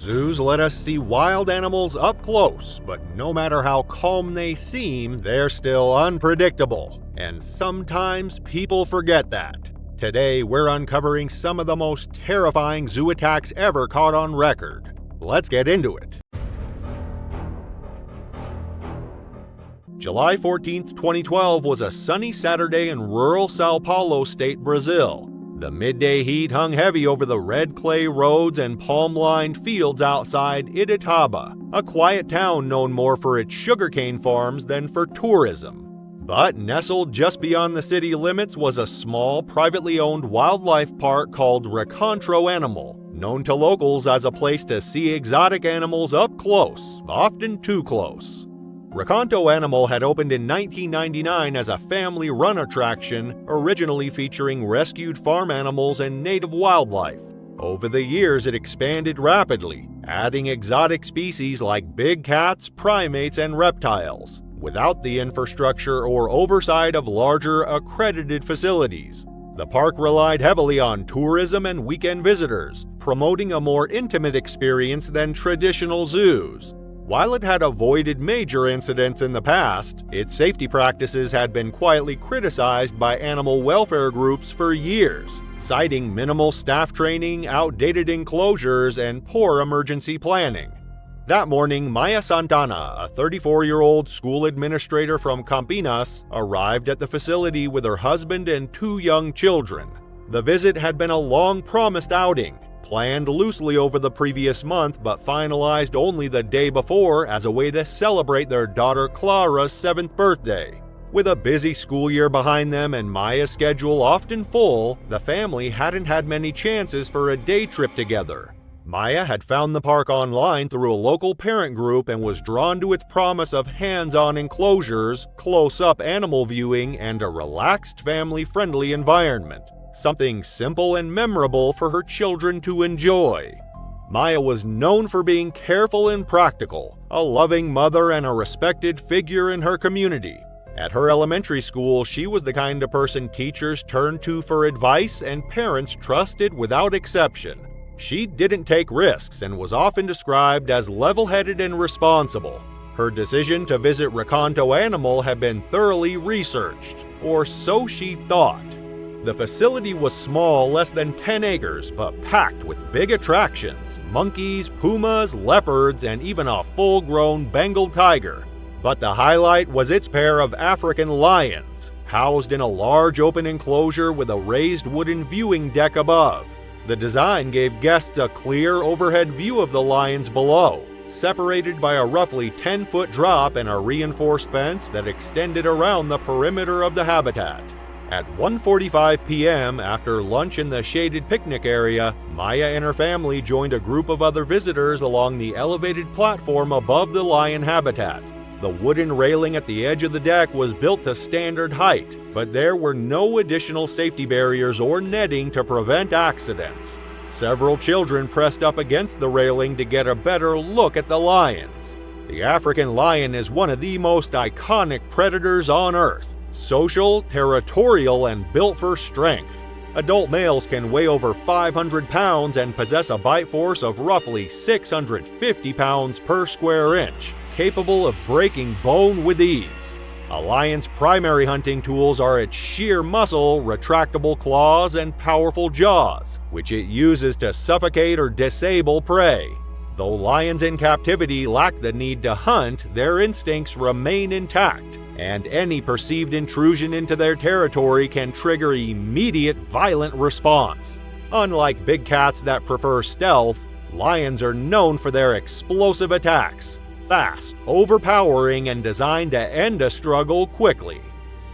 Zoos let us see wild animals up close, but no matter how calm they seem, they're still unpredictable. And sometimes people forget that. Today, we're uncovering some of the most terrifying zoo attacks ever caught on record. Let's get into it. July 14, 2012 was a sunny Saturday in rural Sao Paulo state, Brazil. The midday heat hung heavy over the red clay roads and palm-lined fields outside Itataba, a quiet town known more for its sugarcane farms than for tourism. But nestled just beyond the city limits was a small, privately owned wildlife park called Reencontro Animal, known to locals as a place to see exotic animals up close, often too close. Reencontro Animal had opened in 1999 as a family-run attraction, originally featuring rescued farm animals and native wildlife. Over the years, it expanded rapidly, adding exotic species like big cats, primates, and reptiles, without the infrastructure or oversight of larger, accredited facilities. The park relied heavily on tourism and weekend visitors, promoting a more intimate experience than traditional zoos. While it had avoided major incidents in the past, its safety practices had been quietly criticized by animal welfare groups for years, citing minimal staff training, outdated enclosures, and poor emergency planning. That morning, Maya Santana, a 34-year-old school administrator from Campinas, arrived at the facility with her husband and 2 young children. The visit had been a long-promised outing, planned loosely over the previous month but finalized only the day before as a way to celebrate their daughter Clara's 7th birthday. With a busy school year behind them and Maya's schedule often full, the family hadn't had many chances for a day trip together. Maya had found the park online through a local parent group and was drawn to its promise of hands-on enclosures, close-up animal viewing, and a relaxed, family-friendly environment. Something simple and memorable for her children to enjoy. Maya was known for being careful and practical, a loving mother and a respected figure in her community. At her elementary school, she was the kind of person teachers turned to for advice and parents trusted without exception. She didn't take risks and was often described as level-headed and responsible. Her decision to visit Reencontro Animal had been thoroughly researched, or so she thought. The facility was small, less than 10 acres, but packed with big attractions: monkeys, pumas, leopards, and even a full-grown Bengal tiger. But the highlight was its pair of African lions, housed in a large open enclosure with a raised wooden viewing deck above. The design gave guests a clear overhead view of the lions below, separated by a roughly 10-foot drop and a reinforced fence that extended around the perimeter of the habitat. At 1:45 p.m., after lunch in the shaded picnic area, Maya and her family joined a group of other visitors along the elevated platform above the lion habitat. The wooden railing at the edge of the deck was built to standard height, but there were no additional safety barriers or netting to prevent accidents. Several children pressed up against the railing to get a better look at the lions. The African lion is one of the most iconic predators on Earth. Social, territorial, and built for strength. Adult males can weigh over 500 pounds and possess a bite force of roughly 650 pounds per square inch, capable of breaking bone with ease. A lion's primary hunting tools are its sheer muscle, retractable claws, and powerful jaws, which it uses to suffocate or disable prey. Though lions in captivity lack the need to hunt, their instincts remain intact, and any perceived intrusion into their territory can trigger immediate violent response. Unlike big cats that prefer stealth, lions are known for their explosive attacks, fast, overpowering, and designed to end a struggle quickly.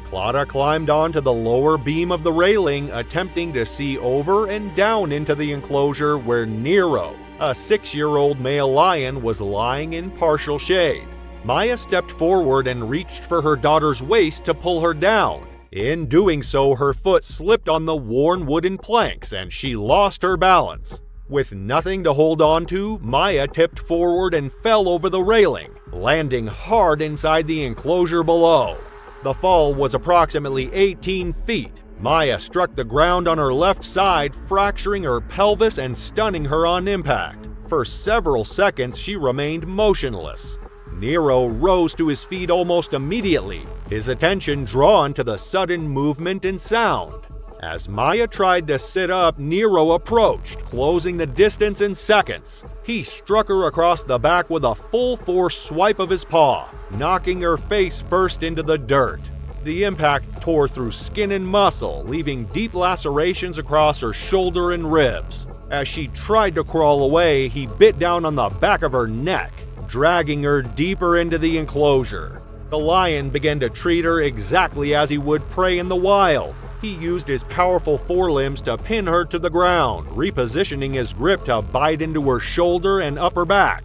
Clara climbed onto the lower beam of the railing, attempting to see over and down into the enclosure where Nero, a 6-year-old male lion, was lying in partial shade. Maya stepped forward and reached for her daughter's waist to pull her down. In doing so, her foot slipped on the worn wooden planks and she lost her balance. With nothing to hold on to, Maya tipped forward and fell over the railing, landing hard inside the enclosure below. The fall was approximately 18 feet. Maya struck the ground on her left side, fracturing her pelvis and stunning her on impact. For several seconds, she remained motionless. Nero rose to his feet almost immediately, his attention drawn to the sudden movement and sound. As Maya tried to sit up, Nero approached, closing the distance in seconds. He struck her across the back with a full-force swipe of his paw, knocking her face first into the dirt. The impact tore through skin and muscle, leaving deep lacerations across her shoulder and ribs. As she tried to crawl away, he bit down on the back of her neck, dragging her deeper into the enclosure. The lion began to treat her exactly as he would prey in the wild. He used his powerful forelimbs to pin her to the ground, repositioning his grip to bite into her shoulder and upper back.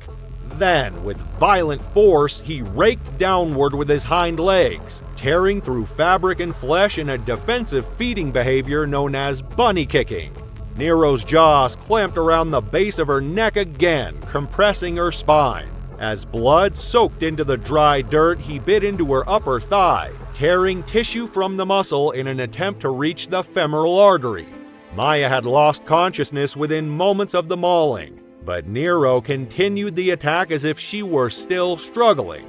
Then, with violent force, he raked downward with his hind legs, tearing through fabric and flesh in a defensive feeding behavior known as bunny kicking. Nero's jaws clamped around the base of her neck again, compressing her spine. As blood soaked into the dry dirt, he bit into her upper thigh, tearing tissue from the muscle in an attempt to reach the femoral artery. Maya had lost consciousness within moments of the mauling, but Nero continued the attack as if she were still struggling.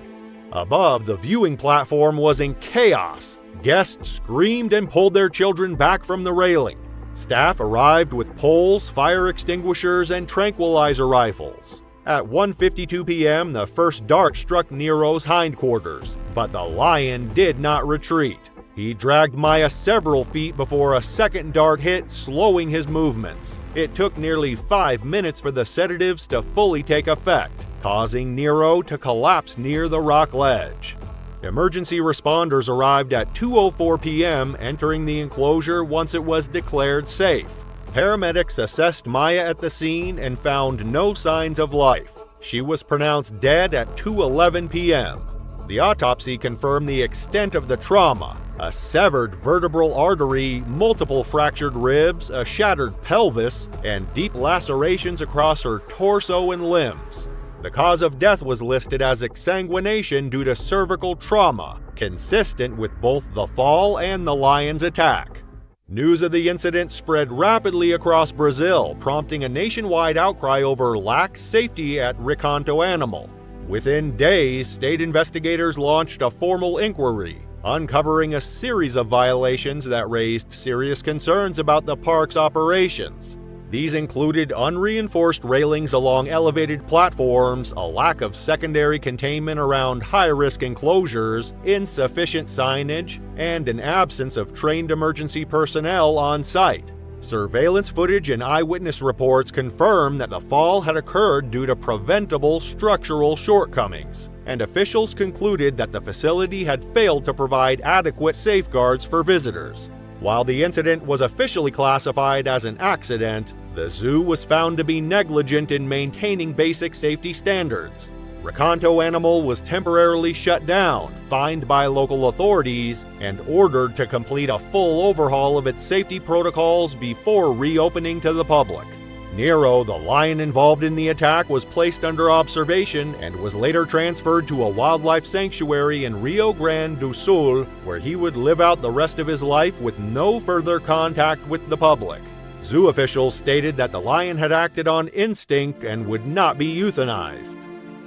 Above, the viewing platform was in chaos. Guests screamed and pulled their children back from the railing. Staff arrived with poles, fire extinguishers, and tranquilizer rifles. At 1:52 p.m., the first dart struck Nero's hindquarters, but the lion did not retreat. He dragged Maya several feet before a second dart hit, slowing his movements. It took nearly 5 minutes for the sedatives to fully take effect, causing Nero to collapse near the rock ledge. Emergency responders arrived at 2:04 p.m., entering the enclosure once it was declared safe. Paramedics assessed Maya at the scene and found no signs of life. She was pronounced dead at 2:11 p.m. The autopsy confirmed the extent of the trauma: a severed vertebral artery, multiple fractured ribs, a shattered pelvis, and deep lacerations across her torso and limbs. The cause of death was listed as exsanguination due to cervical trauma, consistent with both the fall and the lion's attack. News of the incident spread rapidly across Brazil, prompting a nationwide outcry over lax safety at Recanto Animal. Within days, state investigators launched a formal inquiry, uncovering a series of violations that raised serious concerns about the park's operations. These included unreinforced railings along elevated platforms, a lack of secondary containment around high-risk enclosures, insufficient signage, and an absence of trained emergency personnel on site. Surveillance footage and eyewitness reports confirm that the fall had occurred due to preventable structural shortcomings, and officials concluded that the facility had failed to provide adequate safeguards for visitors. While the incident was officially classified as an accident, the zoo was found to be negligent in maintaining basic safety standards. Recanto Animal was temporarily shut down, fined by local authorities, and ordered to complete a full overhaul of its safety protocols before reopening to the public. Nero, the lion involved in the attack, was placed under observation and was later transferred to a wildlife sanctuary in Rio Grande do Sul, where he would live out the rest of his life with no further contact with the public. Zoo officials stated that the lion had acted on instinct and would not be euthanized.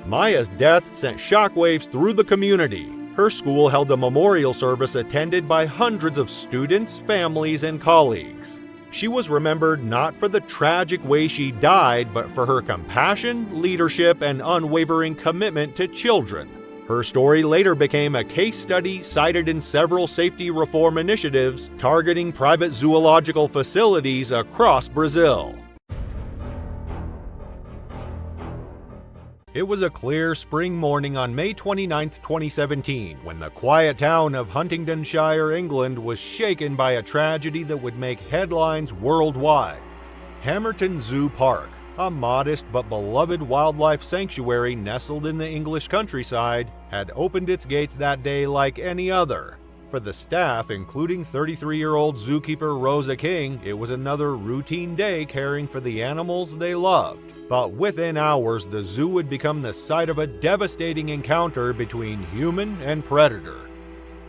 Maya's death sent shockwaves through the community. Her school held a memorial service attended by hundreds of students, families, and colleagues. She was remembered not for the tragic way she died, but for her compassion, leadership, and unwavering commitment to children. Her story later became a case study cited in several safety reform initiatives targeting private zoological facilities across Brazil. It was a clear spring morning on May 29, 2017, when the quiet town of Huntingdonshire, England, was shaken by a tragedy that would make headlines worldwide. Hamerton Zoo Park, a modest but beloved wildlife sanctuary nestled in the English countryside, had opened its gates that day like any other. For the staff, including 33-year-old zookeeper Rosa King, it was another routine day caring for the animals they loved. But within hours, the zoo would become the site of a devastating encounter between human and predator.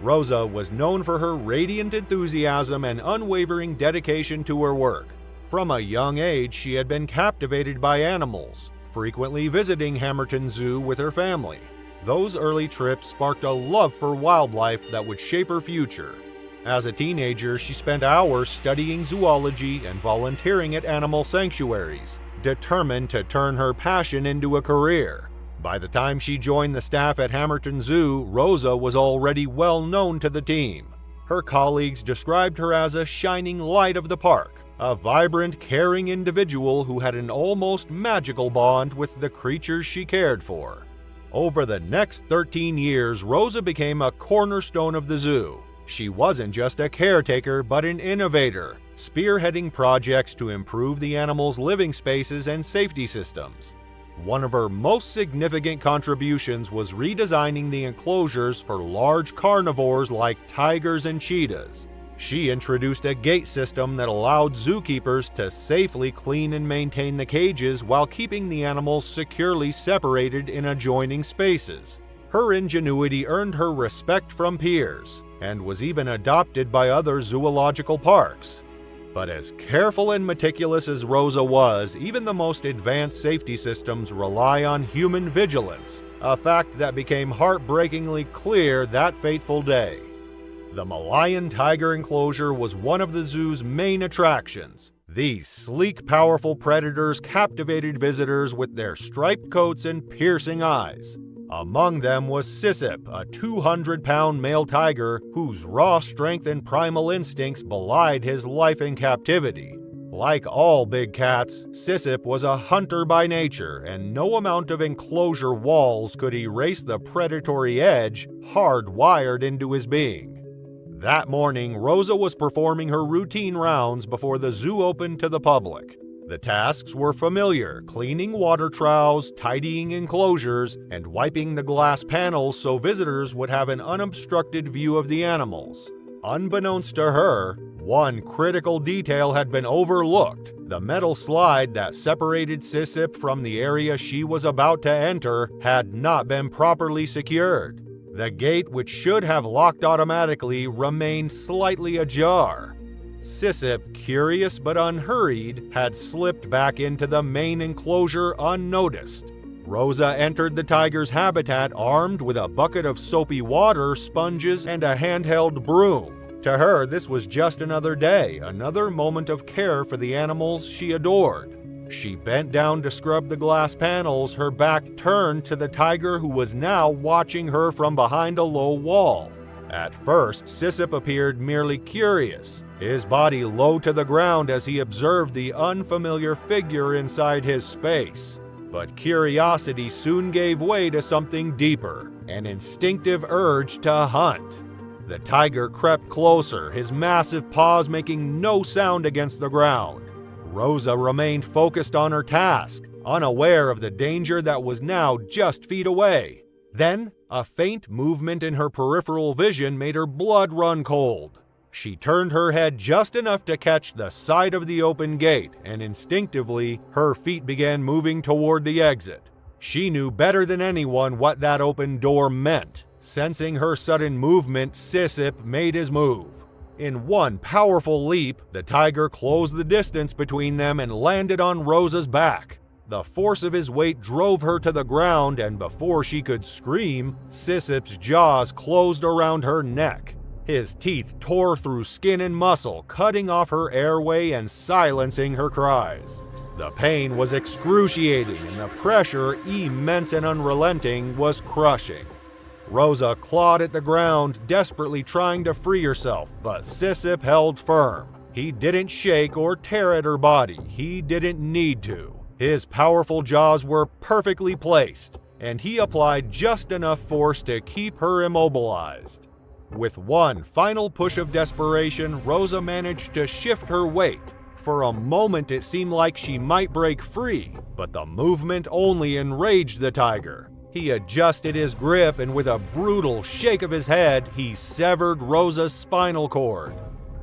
Rosa was known for her radiant enthusiasm and unwavering dedication to her work. From a young age, she had been captivated by animals. frequently visiting Hamerton Zoo with her family. Those early trips sparked a love for wildlife that would shape her future. As a teenager, she spent hours studying zoology and volunteering at animal sanctuaries, determined to turn her passion into a career. By the time she joined the staff at Hamerton Zoo, Rosa was already well known to the team. Her colleagues described her as a shining light of the park, a vibrant, caring individual who had an almost magical bond with the creatures she cared for. Over the next 13 years, Rosa became a cornerstone of the zoo. She wasn't just a caretaker, but an innovator, spearheading projects to improve the animals' living spaces and safety systems. One of her most significant contributions was redesigning the enclosures for large carnivores like tigers and cheetahs. She introduced a gate system that allowed zookeepers to safely clean and maintain the cages while keeping the animals securely separated in adjoining spaces. Her ingenuity earned her respect from peers, and was even adopted by other zoological parks. But as careful and meticulous as Rosa was, even the most advanced safety systems rely on human vigilance, a fact that became heartbreakingly clear that fateful day. The Malayan tiger enclosure was one of the zoo's main attractions. These sleek, powerful predators captivated visitors with their striped coats and piercing eyes. Among them was Sissip, a 200-pound male tiger whose raw strength and primal instincts belied his life in captivity. Like all big cats, Sissip was a hunter by nature, and no amount of enclosure walls could erase the predatory edge hardwired into his being. That morning, Rosa was performing her routine rounds before the zoo opened to the public. The tasks were familiar: cleaning water troughs, tidying enclosures, and wiping the glass panels so visitors would have an unobstructed view of the animals. Unbeknownst to her, one critical detail had been overlooked. The metal slide that separated Sissip from the area she was about to enter had not been properly secured. The gate, which should have locked automatically, remained slightly ajar. Sissip, curious but unhurried, had slipped back into the main enclosure unnoticed. Rosa entered the tiger's habitat armed with a bucket of soapy water, sponges, and a handheld broom. To her, this was just another day, another moment of care for the animals she adored. She bent down to scrub the glass panels, her back turned to the tiger who was now watching her from behind a low wall. At first, Sissip appeared merely curious, his body low to the ground as he observed the unfamiliar figure inside his space. But curiosity soon gave way to something deeper, an instinctive urge to hunt. The tiger crept closer, his massive paws making no sound against the ground. Rosa remained focused on her task, unaware of the danger that was now just feet away. Then, a faint movement in her peripheral vision made her blood run cold. She turned her head just enough to catch the side of the open gate, and instinctively, her feet began moving toward the exit. She knew better than anyone what that open door meant. Sensing her sudden movement, Sissip made his move. In one powerful leap, the tiger closed the distance between them and landed on Rosa's back. The force of his weight drove her to the ground, and before she could scream, Sissip's jaws closed around her neck. His teeth tore through skin and muscle, cutting off her airway and silencing her cries. The pain was excruciating, and the pressure, immense and unrelenting, was crushing. Rosa clawed at the ground, desperately trying to free herself, but Sissip held firm. He didn't shake or tear at her body. He didn't need to. His powerful jaws were perfectly placed, and he applied just enough force to keep her immobilized. With one final push of desperation, Rosa managed to shift her weight. For a moment it seemed like she might break free, but the movement only enraged the tiger. He adjusted his grip, and with a brutal shake of his head, he severed Rosa's spinal cord.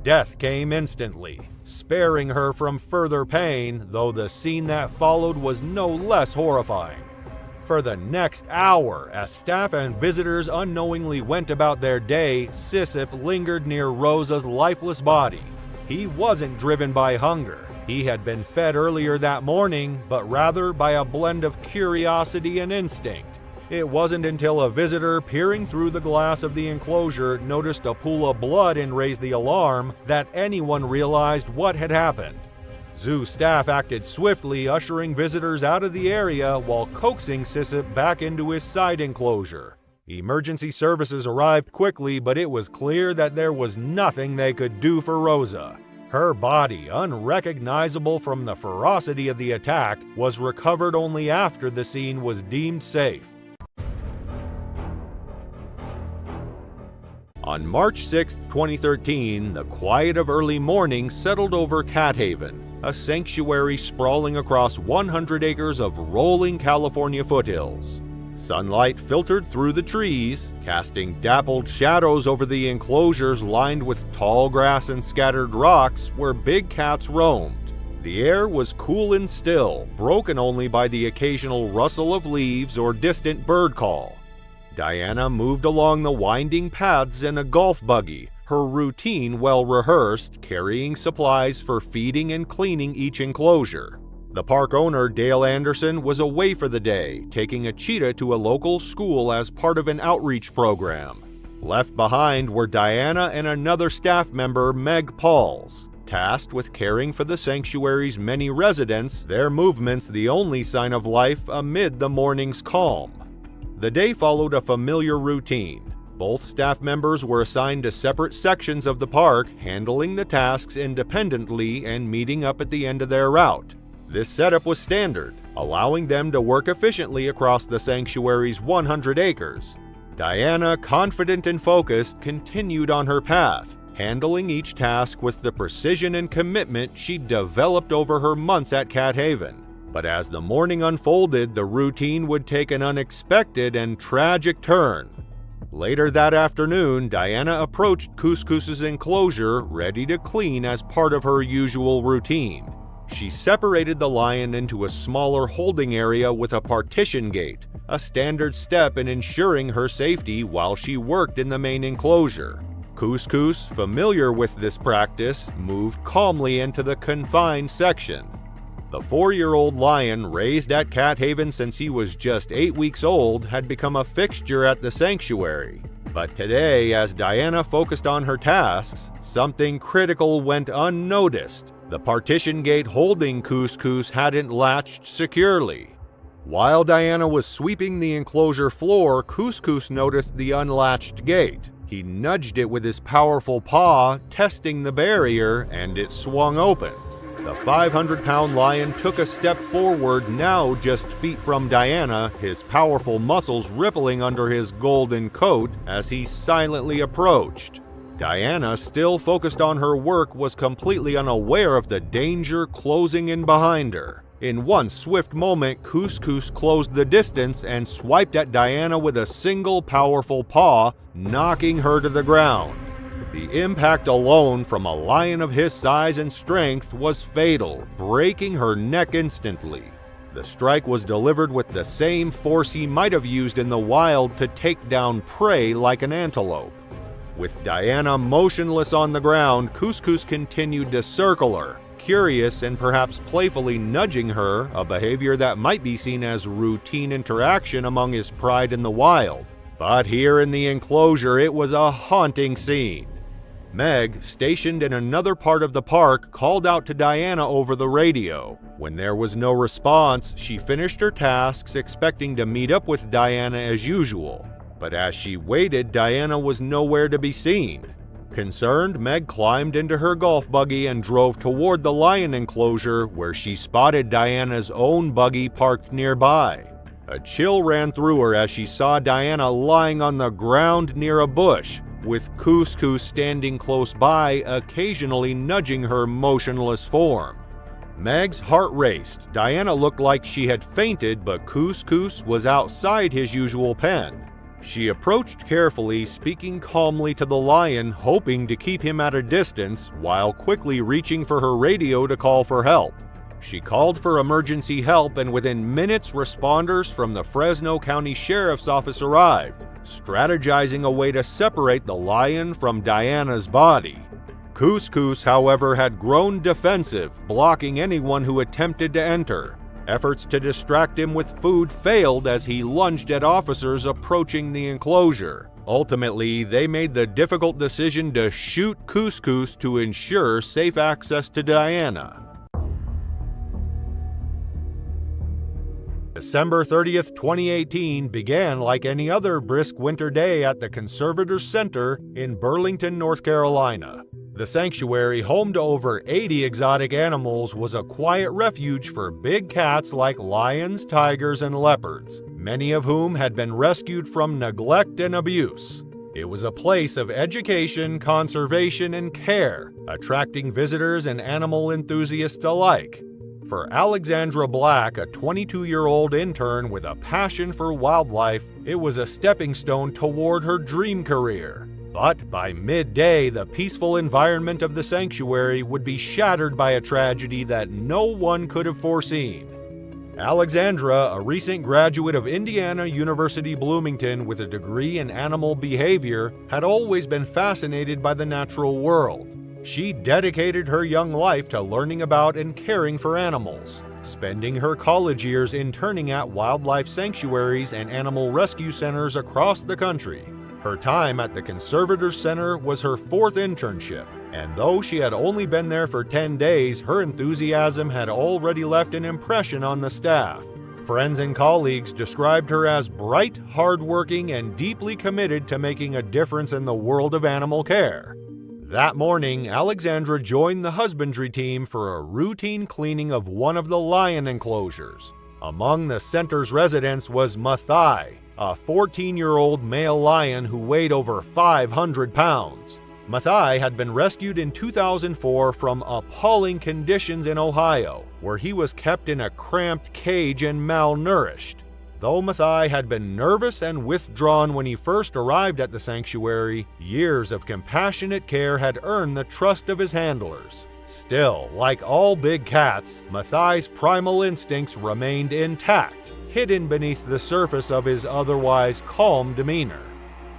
Death came instantly, sparing her from further pain, though the scene that followed was no less horrifying. For the next hour, as staff and visitors unknowingly went about their day, Sissip lingered near Rosa's lifeless body. He wasn't driven by hunger. He had been fed earlier that morning, but rather by a blend of curiosity and instinct. It wasn't until a visitor peering through the glass of the enclosure noticed a pool of blood and raised the alarm that anyone realized what had happened. Zoo staff acted swiftly, ushering visitors out of the area while coaxing Sissip back into his side enclosure. Emergency services arrived quickly, but it was clear that there was nothing they could do for Rosa. Her body, unrecognizable from the ferocity of the attack, was recovered only after the scene was deemed safe. On March 6, 2013, the quiet of early morning settled over Cat Haven, a sanctuary sprawling across 100 acres of rolling California foothills. Sunlight filtered through the trees, casting dappled shadows over the enclosures lined with tall grass and scattered rocks where big cats roamed. The air was cool and still, broken only by the occasional rustle of leaves or distant bird call. Diana moved along the winding paths in a golf buggy, her routine well rehearsed, carrying supplies for feeding and cleaning each enclosure. The park owner, Dale Anderson, was away for the day, taking a cheetah to a local school as part of an outreach program. Left behind were Diana and another staff member, Meg Pauls, tasked with caring for the sanctuary's many residents, their movements the only sign of life amid the morning's calm. The day followed a familiar routine. Both staff members were assigned to separate sections of the park, handling the tasks independently and meeting up at the end of their route. This setup was standard, allowing them to work efficiently across the sanctuary's 100 acres. Diana, confident and focused, continued on her path, handling each task with the precision and commitment she'd developed over her months at Cat Haven. But as the morning unfolded, the routine would take an unexpected and tragic turn. Later that afternoon, Diana approached Couscous's enclosure, ready to clean as part of her usual routine. She separated the lion into a smaller holding area with a partition gate, a standard step in ensuring her safety while she worked in the main enclosure. Couscous, familiar with this practice, moved calmly into the confined section. The 4-year-old lion, raised at Cat Haven since he was just 8 weeks old, had become a fixture at the sanctuary. But today, as Diana focused on her tasks, something critical went unnoticed. The partition gate holding Couscous hadn't latched securely. While Diana was sweeping the enclosure floor, Couscous noticed the unlatched gate. He nudged it with his powerful paw, testing the barrier, and it swung open. The 500-pound lion took a step forward, now just feet from Diana, his powerful muscles rippling under his golden coat as he silently approached. Diana, still focused on her work, was completely unaware of the danger closing in behind her. In one swift moment, Couscous closed the distance and swiped at Diana with a single powerful paw, knocking her to the ground. The impact alone from a lion of his size and strength was fatal, breaking her neck instantly. The strike was delivered with the same force he might have used in the wild to take down prey like an antelope. With Diana motionless on the ground, Couscous continued to circle her, curious and perhaps playfully nudging her, a behavior that might be seen as routine interaction among his pride in the wild. But here in the enclosure, it was a haunting scene. Meg, stationed in another part of the park, called out to Diana over the radio. When there was no response, she finished her tasks, expecting to meet up with Diana as usual. But as she waited, Diana was nowhere to be seen. Concerned, Meg climbed into her golf buggy and drove toward the lion enclosure, where she spotted Diana's own buggy parked nearby. A chill ran through her as she saw Diana lying on the ground near a bush, with Couscous standing close by, occasionally nudging her motionless form. Meg's heart raced. Diana looked like she had fainted, but Couscous was outside his usual pen. She approached carefully, speaking calmly to the lion, hoping to keep him at a distance, while quickly reaching for her radio to call for help. She called for emergency help, and within minutes, responders from the Fresno County Sheriff's Office arrived, strategizing a way to separate the lion from Diana's body. Couscous, however, had grown defensive, blocking anyone who attempted to enter. Efforts to distract him with food failed as he lunged at officers approaching the enclosure. Ultimately, they made the difficult decision to shoot Couscous to ensure safe access to Diana. December 30th, 2018 began like any other brisk winter day at the Conservators Center in Burlington, North Carolina. The sanctuary, home to over 80 exotic animals, was a quiet refuge for big cats like lions, tigers, and leopards, many of whom had been rescued from neglect and abuse. It was a place of education, conservation, and care, attracting visitors and animal enthusiasts alike. For Alexandra Black, a 22-year-old intern with a passion for wildlife, it was a stepping stone toward her dream career. But by midday, the peaceful environment of the sanctuary would be shattered by a tragedy that no one could have foreseen. Alexandra, a recent graduate of Indiana University Bloomington with a degree in animal behavior, had always been fascinated by the natural world. She dedicated her young life to learning about and caring for animals, spending her college years interning at wildlife sanctuaries and animal rescue centers across the country. Her time at the Conservators Center was her fourth internship, and though she had only been there for 10 days, her enthusiasm had already left an impression on the staff. Friends and colleagues described her as bright, hardworking, and deeply committed to making a difference in the world of animal care. That morning, Alexandra joined the husbandry team for a routine cleaning of one of the lion enclosures. Among the center's residents was Mathai, a 14-year-old male lion who weighed over 500 pounds. Mathai had been rescued in 2004 from appalling conditions in Ohio, where he was kept in a cramped cage and malnourished. Though Mathai had been nervous and withdrawn when he first arrived at the sanctuary, years of compassionate care had earned the trust of his handlers. Still, like all big cats, Mathai's primal instincts remained intact, hidden beneath the surface of his otherwise calm demeanor.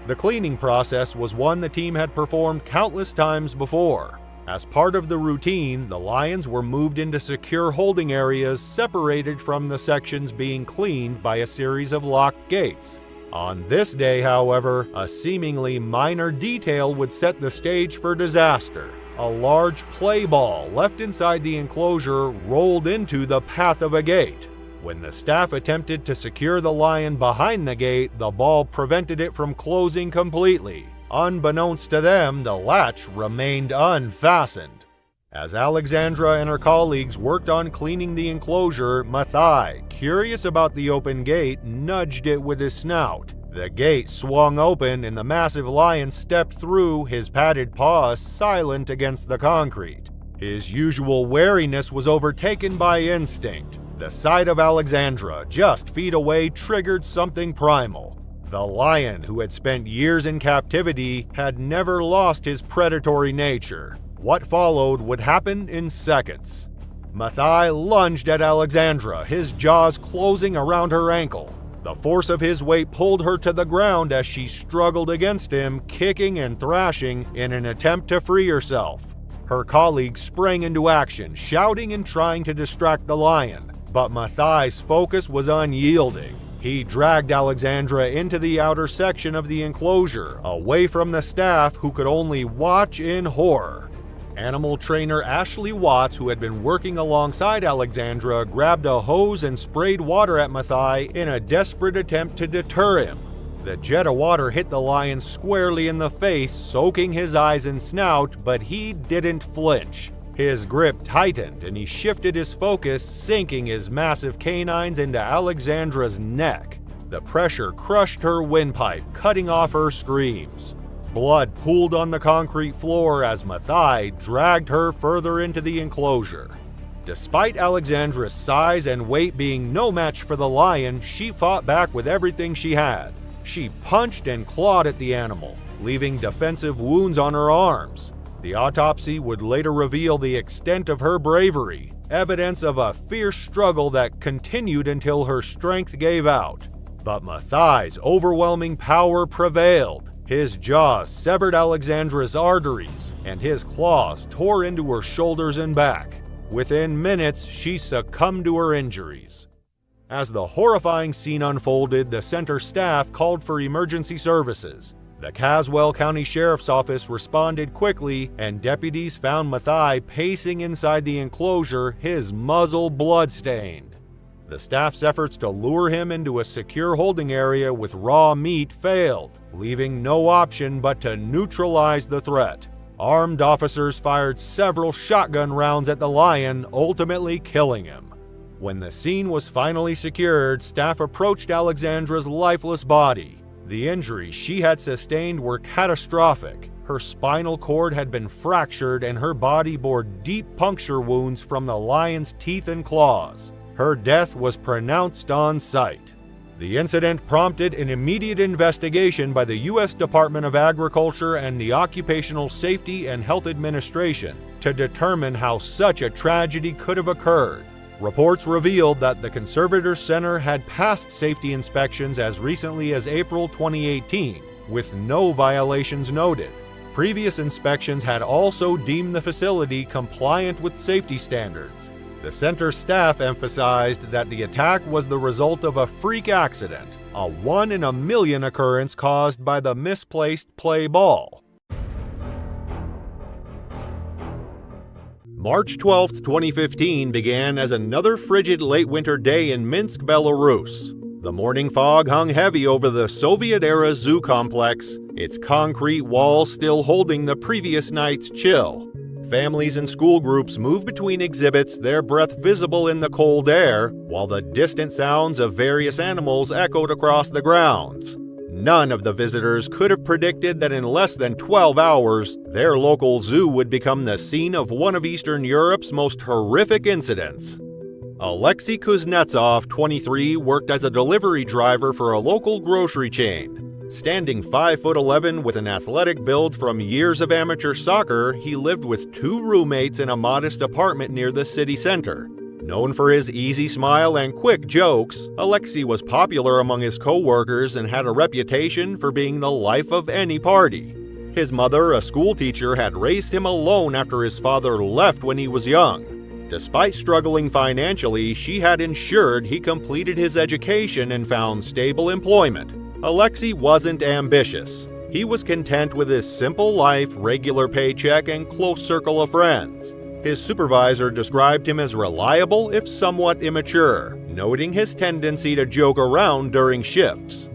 The cleaning process was one the team had performed countless times before. As part of the routine, the lions were moved into secure holding areas separated from the sections being cleaned by a series of locked gates. On this day, however, a seemingly minor detail would set the stage for disaster. A large play ball left inside the enclosure rolled into the path of a gate. When the staff attempted to secure the lion behind the gate, the ball prevented it from closing completely. Unbeknownst to them, the latch remained unfastened. As Alexandra and her colleagues worked on cleaning the enclosure, Mathai, curious about the open gate, nudged it with his snout. The gate swung open and the massive lion stepped through, his padded paws silent against the concrete. His usual wariness was overtaken by instinct. The sight of Alexandra, just feet away, triggered something primal. The lion, who had spent years in captivity, had never lost his predatory nature. What followed would happen in seconds. Mathai lunged at Alexandra, his jaws closing around her ankle. The force of his weight pulled her to the ground as she struggled against him, kicking and thrashing in an attempt to free herself. Her colleagues sprang into action, shouting and trying to distract the lion. But Mathai's focus was unyielding. He dragged Alexandra into the outer section of the enclosure, away from the staff who could only watch in horror. Animal trainer Ashley Watts, who had been working alongside Alexandra, grabbed a hose and sprayed water at Mathai in a desperate attempt to deter him. The jet of water hit the lion squarely in the face, soaking his eyes and snout, but he didn't flinch. His grip tightened and he shifted his focus, sinking his massive canines into Alexandra's neck. The pressure crushed her windpipe, cutting off her screams. Blood pooled on the concrete floor as Mathai dragged her further into the enclosure. Despite Alexandra's size and weight being no match for the lion, she fought back with everything she had. She punched and clawed at the animal, leaving defensive wounds on her arms. The autopsy would later reveal the extent of her bravery, evidence of a fierce struggle that continued until her strength gave out. But Mathai's overwhelming power prevailed. His jaws severed Alexandra's arteries, and his claws tore into her shoulders and back. Within minutes, she succumbed to her injuries. As the horrifying scene unfolded, the center staff called for emergency services. The Caswell County Sheriff's Office responded quickly, and deputies found Mathai pacing inside the enclosure, his muzzle blood-stained. The staff's efforts to lure him into a secure holding area with raw meat failed, leaving no option but to neutralize the threat. Armed officers fired several shotgun rounds at the lion, ultimately killing him. When the scene was finally secured, staff approached Alexandra's lifeless body. The injuries she had sustained were catastrophic. Her spinal cord had been fractured and her body bore deep puncture wounds from the lion's teeth and claws. Her death was pronounced on sight. The incident prompted an immediate investigation by the U.S. Department of Agriculture and the Occupational Safety and Health Administration to determine how such a tragedy could have occurred. Reports revealed that the Conservator Center had passed safety inspections as recently as April 2018, with no violations noted. Previous inspections had also deemed the facility compliant with safety standards. The center staff emphasized that the attack was the result of a freak accident, a 1 in a million occurrence caused by the misplaced play ball. March 12, 2015 began as another frigid late winter day in Minsk, Belarus. The morning fog hung heavy over the Soviet-era zoo complex, its concrete walls still holding the previous night's chill. Families and school groups moved between exhibits, their breath visible in the cold air, while the distant sounds of various animals echoed across the grounds. None of the visitors could have predicted that in less than 12 hours, their local zoo would become the scene of one of Eastern Europe's most horrific incidents. Alexei Kuznetsov, 23, worked as a delivery driver for a local grocery chain. Standing 5'11" with an athletic build from years of amateur soccer, he lived with 2 roommates in a modest apartment near the city center. Known for his easy smile and quick jokes, Alexei was popular among his co-workers and had a reputation for being the life of any party. His mother, a schoolteacher, had raised him alone after his father left when he was young. Despite struggling financially, she had ensured he completed his education and found stable employment. Alexei wasn't ambitious. He was content with his simple life, regular paycheck, and close circle of friends. His supervisor described him as reliable if somewhat immature, noting his tendency to joke around during shifts.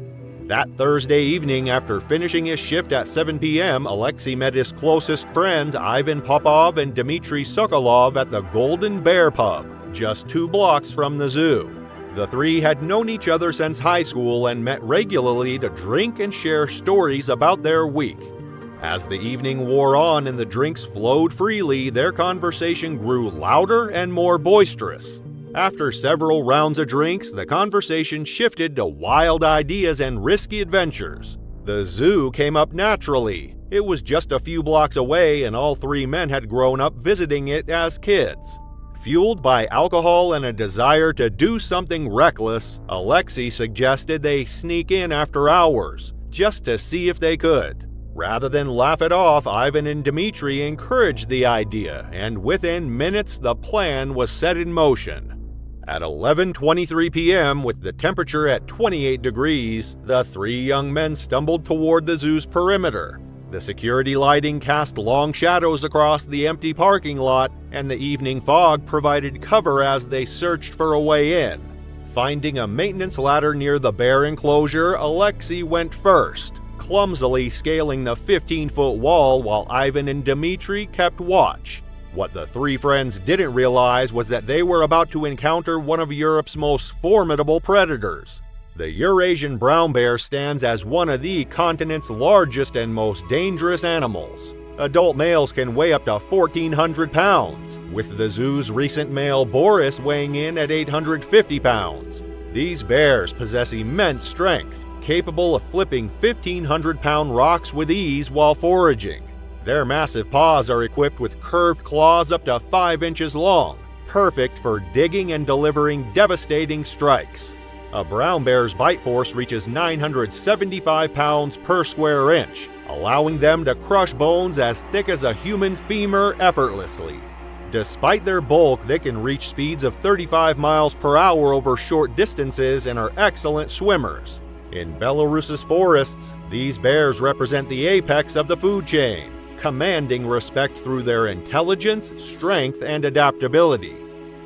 That Thursday evening, after finishing his shift at 7 p.m., Alexei met his closest friends Ivan Popov and Dmitry Sokolov at the Golden Bear Pub, just 2 blocks from the zoo. The 3 had known each other since high school and met regularly to drink and share stories about their week. As the evening wore on and the drinks flowed freely, their conversation grew louder and more boisterous. After several rounds of drinks, the conversation shifted to wild ideas and risky adventures. The zoo came up naturally. It was just a few blocks away, and all 3 men had grown up visiting it as kids. Fueled by alcohol and a desire to do something reckless, Alexei suggested they sneak in after hours, just to see if they could. Rather than laugh it off, Ivan and Dmitry encouraged the idea, and within minutes the plan was set in motion. At 11:23 p.m., with the temperature at 28 degrees, the 3 young men stumbled toward the zoo's perimeter. The security lighting cast long shadows across the empty parking lot, and the evening fog provided cover as they searched for a way in. Finding a maintenance ladder near the bear enclosure, Alexei went first, clumsily scaling the 15-foot wall while Ivan and Dmitry kept watch. What the 3 friends didn't realize was that they were about to encounter one of Europe's most formidable predators. The Eurasian brown bear stands as one of the continent's largest and most dangerous animals. Adult males can weigh up to 1,400 pounds, with the zoo's recent male Boris weighing in at 850 pounds. These bears possess immense strength, capable of flipping 1,500-pound rocks with ease while foraging. Their massive paws are equipped with curved claws up to 5 inches long, perfect for digging and delivering devastating strikes. A brown bear's bite force reaches 975 pounds per square inch, allowing them to crush bones as thick as a human femur effortlessly. Despite their bulk, they can reach speeds of 35 miles per hour over short distances and are excellent swimmers. In Belarus's forests, these bears represent the apex of the food chain, commanding respect through their intelligence, strength, and adaptability.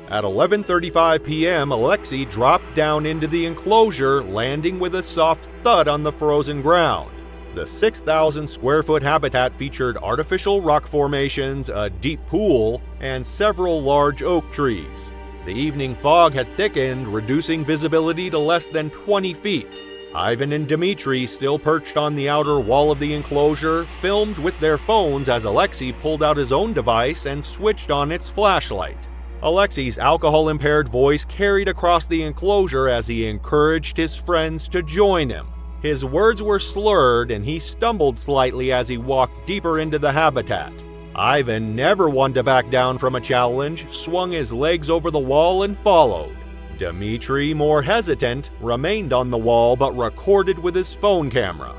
At 11:35 p.m., Alexei dropped down into the enclosure, landing with a soft thud on the frozen ground. The 6,000 square foot habitat featured artificial rock formations, a deep pool, and several large oak trees. The evening fog had thickened, reducing visibility to less than 20 feet. Ivan and Dmitri, still perched on the outer wall of the enclosure, filmed with their phones as Alexei pulled out his own device and switched on its flashlight. Alexei's alcohol-impaired voice carried across the enclosure as he encouraged his friends to join him. His words were slurred and he stumbled slightly as he walked deeper into the habitat. Ivan, never one to back down from a challenge, swung his legs over the wall and followed. Dmitri, more hesitant, remained on the wall but recorded with his phone camera.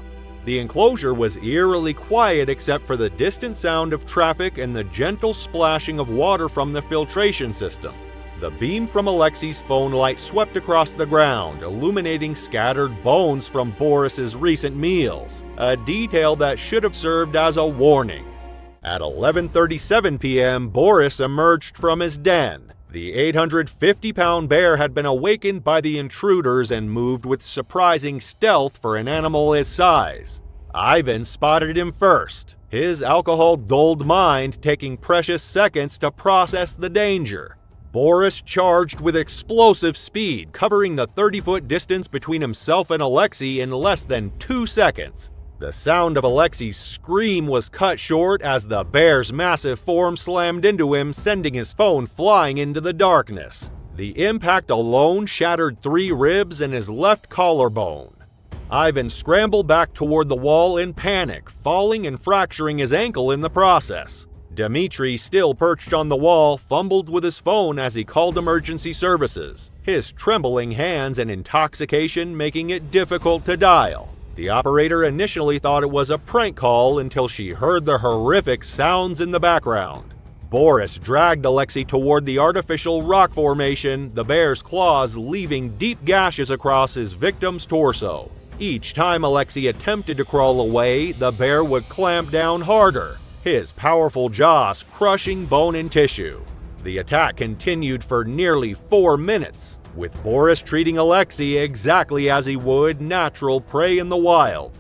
The enclosure was eerily quiet except for the distant sound of traffic and the gentle splashing of water from the filtration system. The beam from Alexei's phone light swept across the ground, illuminating scattered bones from Boris's recent meals, a detail that should have served as a warning. At 11:37 p.m., Boris emerged from his den. The 850-pound bear had been awakened by the intruders and moved with surprising stealth for an animal his size. Ivan spotted him first, his alcohol-dulled mind taking precious seconds to process the danger. Boris charged with explosive speed, covering the 30-foot distance between himself and Alexei in less than 2 seconds. The sound of Alexei's scream was cut short as the bear's massive form slammed into him, sending his phone flying into the darkness. The impact alone shattered 3 ribs and his left collarbone. Ivan scrambled back toward the wall in panic, falling and fracturing his ankle in the process. Dmitri, still perched on the wall, fumbled with his phone as he called emergency services, his trembling hands and intoxication making it difficult to dial. The operator initially thought it was a prank call until she heard the horrific sounds in the background. Boris dragged Alexei toward the artificial rock formation, the bear's claws leaving deep gashes across his victim's torso. Each time Alexei attempted to crawl away, the bear would clamp down harder, his powerful jaws crushing bone and tissue. The attack continued for nearly 4 minutes, with Boris treating Alexei exactly as he would natural prey in the wild.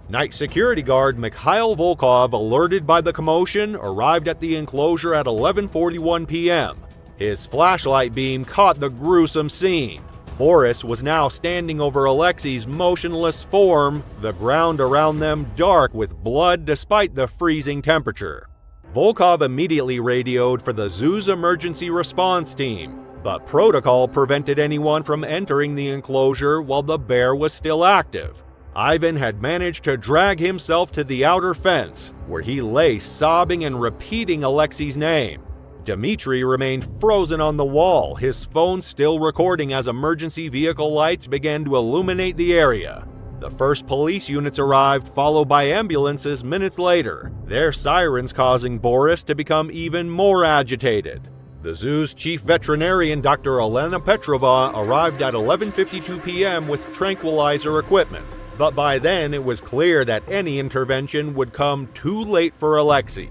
Night security guard Mikhail Volkov, alerted by the commotion, arrived at the enclosure at 11:41 p.m. His flashlight beam caught the gruesome scene. Boris was now standing over Alexei's motionless form, the ground around them dark with blood despite the freezing temperature. Volkov immediately radioed for the zoo's emergency response team, but protocol prevented anyone from entering the enclosure while the bear was still active. Ivan had managed to drag himself to the outer fence, where he lay sobbing and repeating Alexei's name. Dmitri remained frozen on the wall, his phone still recording as emergency vehicle lights began to illuminate the area. The first police units arrived, followed by ambulances minutes later, their sirens causing Boris to become even more agitated. The zoo's chief veterinarian, Dr. Elena Petrova, arrived at 11:52 p.m. with tranquilizer equipment, but by then it was clear that any intervention would come too late for Alexei.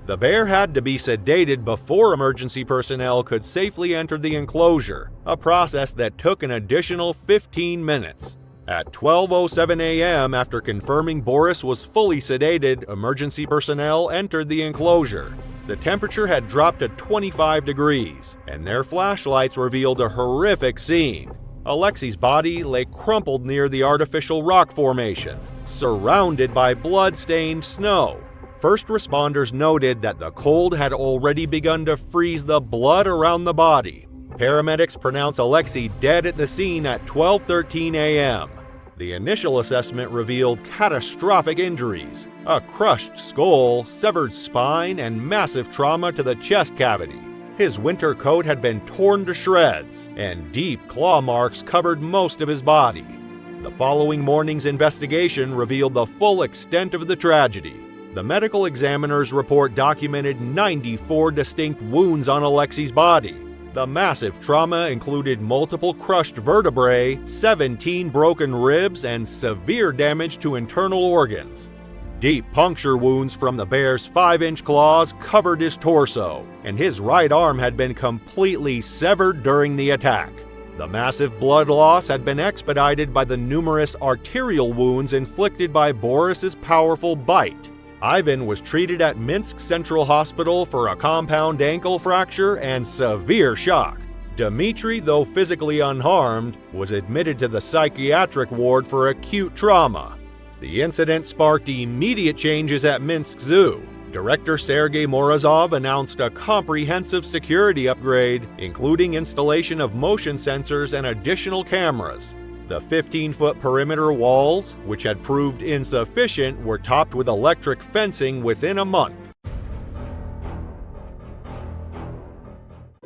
The bear had to be sedated before emergency personnel could safely enter the enclosure, a process that took an additional 15 minutes. At 12:07 a.m., after confirming Boris was fully sedated, emergency personnel entered the enclosure. The temperature had dropped to 25 degrees, and their flashlights revealed a horrific scene. Alexei's body lay crumpled near the artificial rock formation, surrounded by blood-stained snow. First responders noted that the cold had already begun to freeze the blood around the body. Paramedics pronounced Alexei dead at the scene at 12:13 a.m. The initial assessment revealed catastrophic injuries, a crushed skull, severed spine, and massive trauma to the chest cavity. His winter coat had been torn to shreds, and deep claw marks covered most of his body. The following morning's investigation revealed the full extent of the tragedy. The medical examiner's report documented 94 distinct wounds on Alexei's body. The massive trauma included multiple crushed vertebrae, 17 broken ribs, and severe damage to internal organs. Deep puncture wounds from the bear's 5-inch claws covered his torso, and his right arm had been completely severed during the attack. The massive blood loss had been expedited by the numerous arterial wounds inflicted by Boris's powerful bite. Ivan was treated at Minsk Central Hospital for a compound ankle fracture and severe shock. Dmitry, though physically unharmed, was admitted to the psychiatric ward for acute trauma. The incident sparked immediate changes at Minsk Zoo. Director Sergei Morozov announced a comprehensive security upgrade, including installation of motion sensors and additional cameras. The 15-foot perimeter walls, which had proved insufficient, were topped with electric fencing within a month.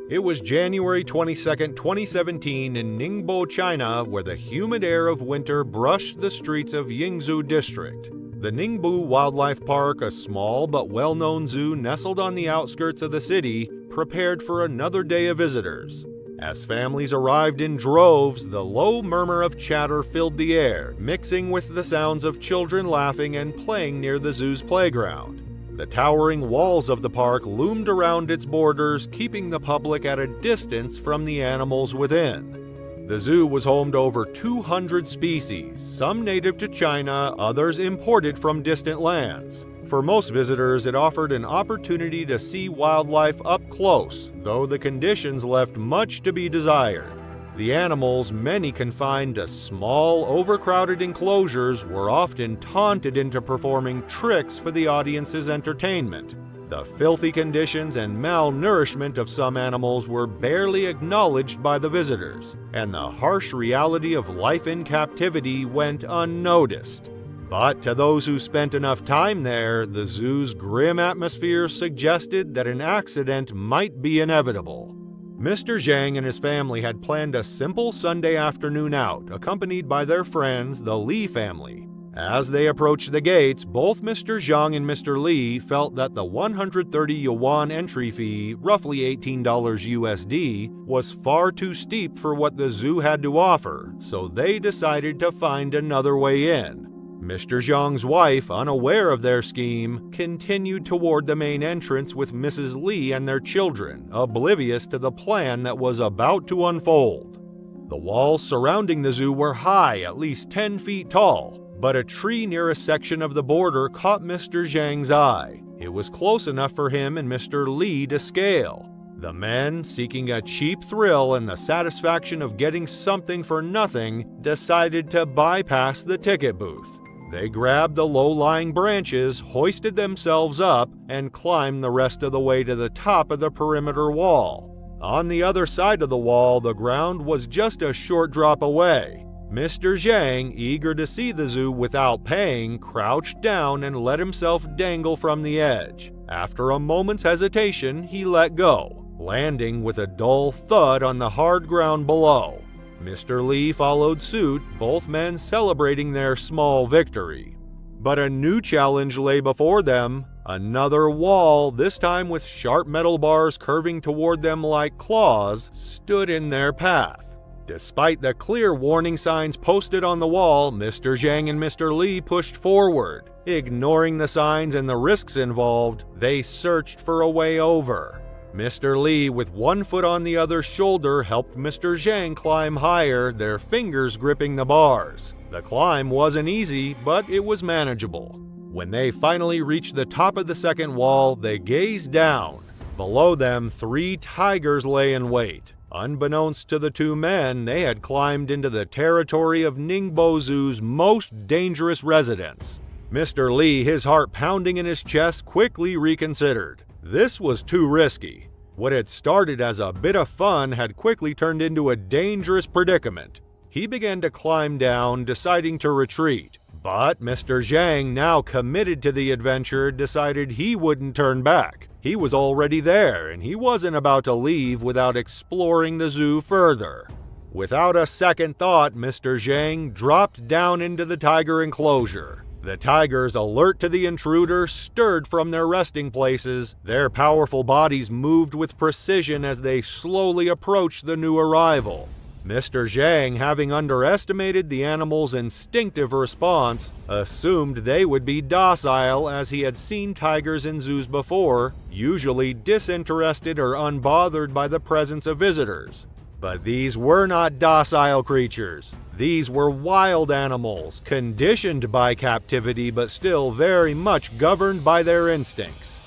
It was January 22, 2017 in Ningbo, China, where the humid air of winter brushed the streets of Yingzhou District. The Ningbo Wildlife Park, a small but well-known zoo nestled on the outskirts of the city, prepared for another day of visitors. As families arrived in droves, the low murmur of chatter filled the air, mixing with the sounds of children laughing and playing near the zoo's playground. The towering walls of the park loomed around its borders, keeping the public at a distance from the animals within. The zoo was home to over 200 species, some native to China, others imported from distant lands. For most visitors, it offered an opportunity to see wildlife up close, though the conditions left much to be desired. The animals, many confined to small, overcrowded enclosures, were often taunted into performing tricks for the audience's entertainment. The filthy conditions and malnourishment of some animals were barely acknowledged by the visitors, and the harsh reality of life in captivity went unnoticed. But to those who spent enough time there, the zoo's grim atmosphere suggested that an accident might be inevitable. Mr. Zhang and his family had planned a simple Sunday afternoon out, accompanied by their friends, the Li family. As they approached the gates, both Mr. Zhang and Mr. Li felt that the 130 yuan entry fee, roughly $18 USD, was far too steep for what the zoo had to offer, so they decided to find another way in. Mr. Zhang's wife, unaware of their scheme, continued toward the main entrance with Mrs. Li and their children, oblivious to the plan that was about to unfold. The walls surrounding the zoo were high, at least 10 feet tall, but a tree near a section of the border caught Mr. Zhang's eye. It was close enough for him and Mr. Li to scale. The men, seeking a cheap thrill and the satisfaction of getting something for nothing, decided to bypass the ticket booth. They grabbed the low-lying branches, hoisted themselves up, and climbed the rest of the way to the top of the perimeter wall. On the other side of the wall, the ground was just a short drop away. Mr. Zhang, eager to see the zoo without paying, crouched down and let himself dangle from the edge. After a moment's hesitation, he let go, landing with a dull thud on the hard ground below. Mr. Li followed suit, both men celebrating their small victory. But a new challenge lay before them. Another wall, this time with sharp metal bars curving toward them like claws, stood in their path. Despite the clear warning signs posted on the wall, Mr. Zhang and Mr. Li pushed forward. Ignoring the signs and the risks involved, they searched for a way over. Mr. Li, with one foot on the other's shoulder, helped Mr. Zhang climb higher, their fingers gripping the bars. The climb wasn't easy, but it was manageable. When they finally reached the top of the second wall, they gazed down. Below them, 3 tigers lay in wait. Unbeknownst to the 2 men, they had climbed into the territory of Ningbo Zoo's most dangerous residents. Mr. Li, his heart pounding in his chest, quickly reconsidered. This was too risky. What had started as a bit of fun had quickly turned into a dangerous predicament. He began to climb down, deciding to retreat. But Mr. Zhang, now committed to the adventure, decided he wouldn't turn back. He was already there, and he wasn't about to leave without exploring the zoo further. Without a second thought, Mr. Zhang dropped down into the tiger enclosure. The tigers, alert to the intruder, stirred from their resting places. Their powerful bodies moved with precision as they slowly approached the new arrival. Mr. Zhang, having underestimated the animal's instinctive response, assumed they would be docile, as he had seen tigers in zoos before, usually disinterested or unbothered by the presence of visitors. But these were not docile creatures. These were wild animals, conditioned by captivity but still very much governed by their instincts.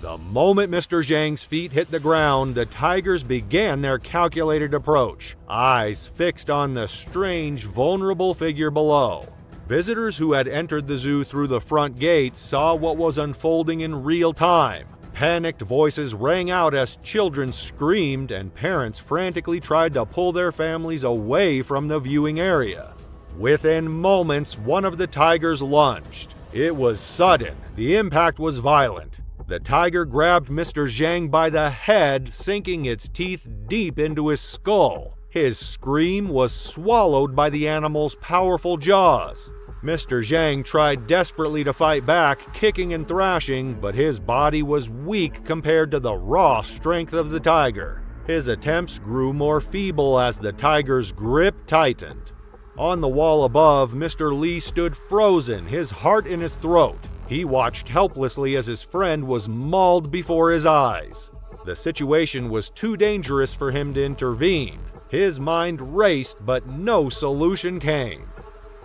The moment Mr. Zhang's feet hit the ground, the tigers began their calculated approach, eyes fixed on the strange, vulnerable figure below. Visitors who had entered the zoo through the front gates saw what was unfolding in real time. Panicked voices rang out as children screamed and parents frantically tried to pull their families away from the viewing area. Within moments, one of the tigers lunged. It was sudden. The impact was violent. The tiger grabbed Mr. Zhang by the head, sinking its teeth deep into his skull. His scream was swallowed by the animal's powerful jaws. Mr. Zhang tried desperately to fight back, kicking and thrashing, but his body was weak compared to the raw strength of the tiger. His attempts grew more feeble as the tiger's grip tightened. On the wall above, Mr. Li stood frozen, his heart in his throat. He watched helplessly as his friend was mauled before his eyes. The situation was too dangerous for him to intervene. His mind raced, but no solution came.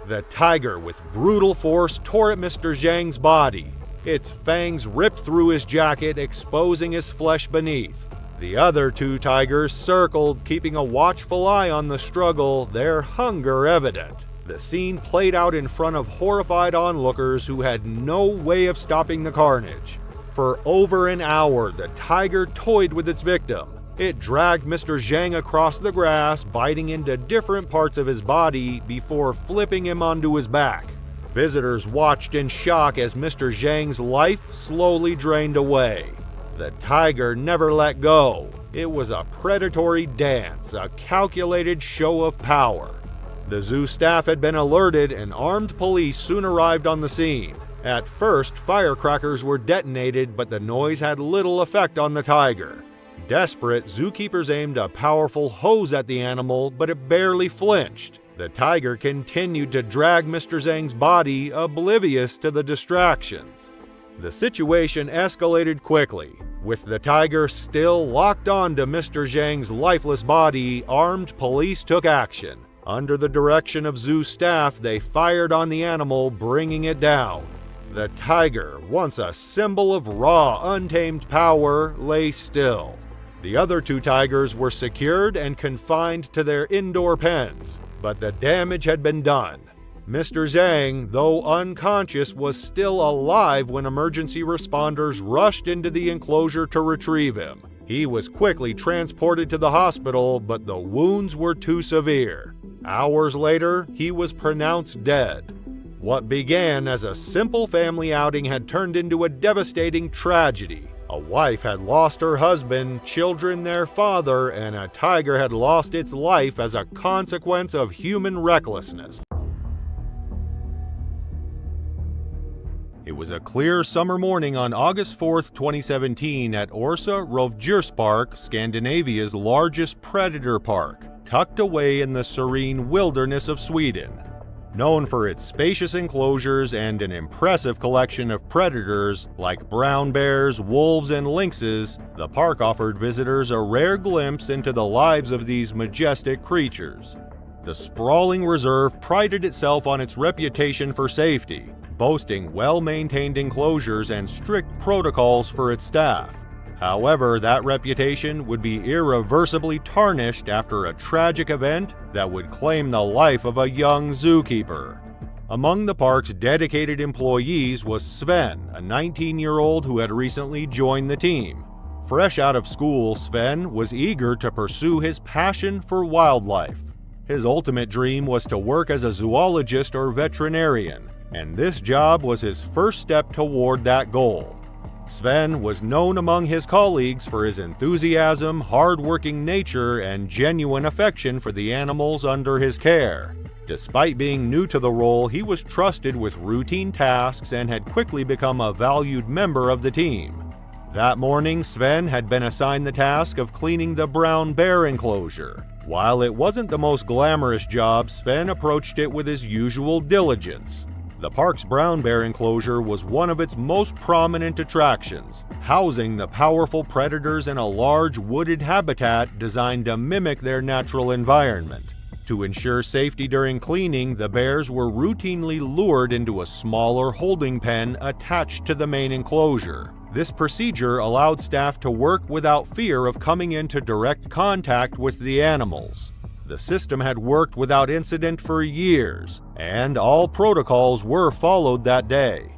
The tiger, with brutal force, tore at Mr. Zhang's body. Its fangs ripped through his jacket, exposing his flesh beneath. The other two tigers circled, keeping a watchful eye on the struggle, their hunger evident. The scene played out in front of horrified onlookers who had no way of stopping the carnage. For over an hour, the tiger toyed with its victim. It dragged Mr. Zhang across the grass, biting into different parts of his body before flipping him onto his back. Visitors watched in shock as Mr. Zhang's life slowly drained away. The tiger never let go. It was a predatory dance, a calculated show of power. The zoo staff had been alerted, and armed police soon arrived on the scene. At first, firecrackers were detonated, but the noise had little effect on the tiger. Desperate, zookeepers aimed a powerful hose at the animal, but it barely flinched. The tiger continued to drag Mr. Zhang's body, oblivious to the distractions. The situation escalated quickly. With the tiger still locked onto Mr. Zhang's lifeless body, armed police took action. Under the direction of zoo staff, they fired on the animal, bringing it down. The tiger, once a symbol of raw, untamed power, lay still. The other two tigers were secured and confined to their indoor pens, but the damage had been done. Mr. Zhang, though unconscious, was still alive when emergency responders rushed into the enclosure to retrieve him. He was quickly transported to the hospital, but the wounds were too severe. Hours later, he was pronounced dead. What began as a simple family outing had turned into a devastating tragedy. A wife had lost her husband, children their father, and a tiger had lost its life as a consequence of human recklessness. It was a clear summer morning on August 4, 2017 at Orsa Rovdjurspark, Scandinavia's largest predator park, tucked away in the serene wilderness of Sweden. Known for its spacious enclosures and an impressive collection of predators like brown bears, wolves, and lynxes, the park offered visitors a rare glimpse into the lives of these majestic creatures. The sprawling reserve prided itself on its reputation for safety, boasting well-maintained enclosures and strict protocols for its staff. However, that reputation would be irreversibly tarnished after a tragic event that would claim the life of a young zookeeper. Among the park's dedicated employees was Sven, a 19-year-old who had recently joined the team. Fresh out of school, Sven was eager to pursue his passion for wildlife. His ultimate dream was to work as a zoologist or veterinarian, and this job was his first step toward that goal. Sven was known among his colleagues for his enthusiasm, hard-working nature, and genuine affection for the animals under his care. Despite being new to the role, he was trusted with routine tasks and had quickly become a valued member of the team. That morning, Sven had been assigned the task of cleaning the brown bear enclosure. While it wasn't the most glamorous job, Sven approached it with his usual diligence. The park's brown bear enclosure was one of its most prominent attractions, housing the powerful predators in a large wooded habitat designed to mimic their natural environment. To ensure safety during cleaning, the bears were routinely lured into a smaller holding pen attached to the main enclosure. This procedure allowed staff to work without fear of coming into direct contact with the animals. The system had worked without incident for years, and all protocols were followed that day.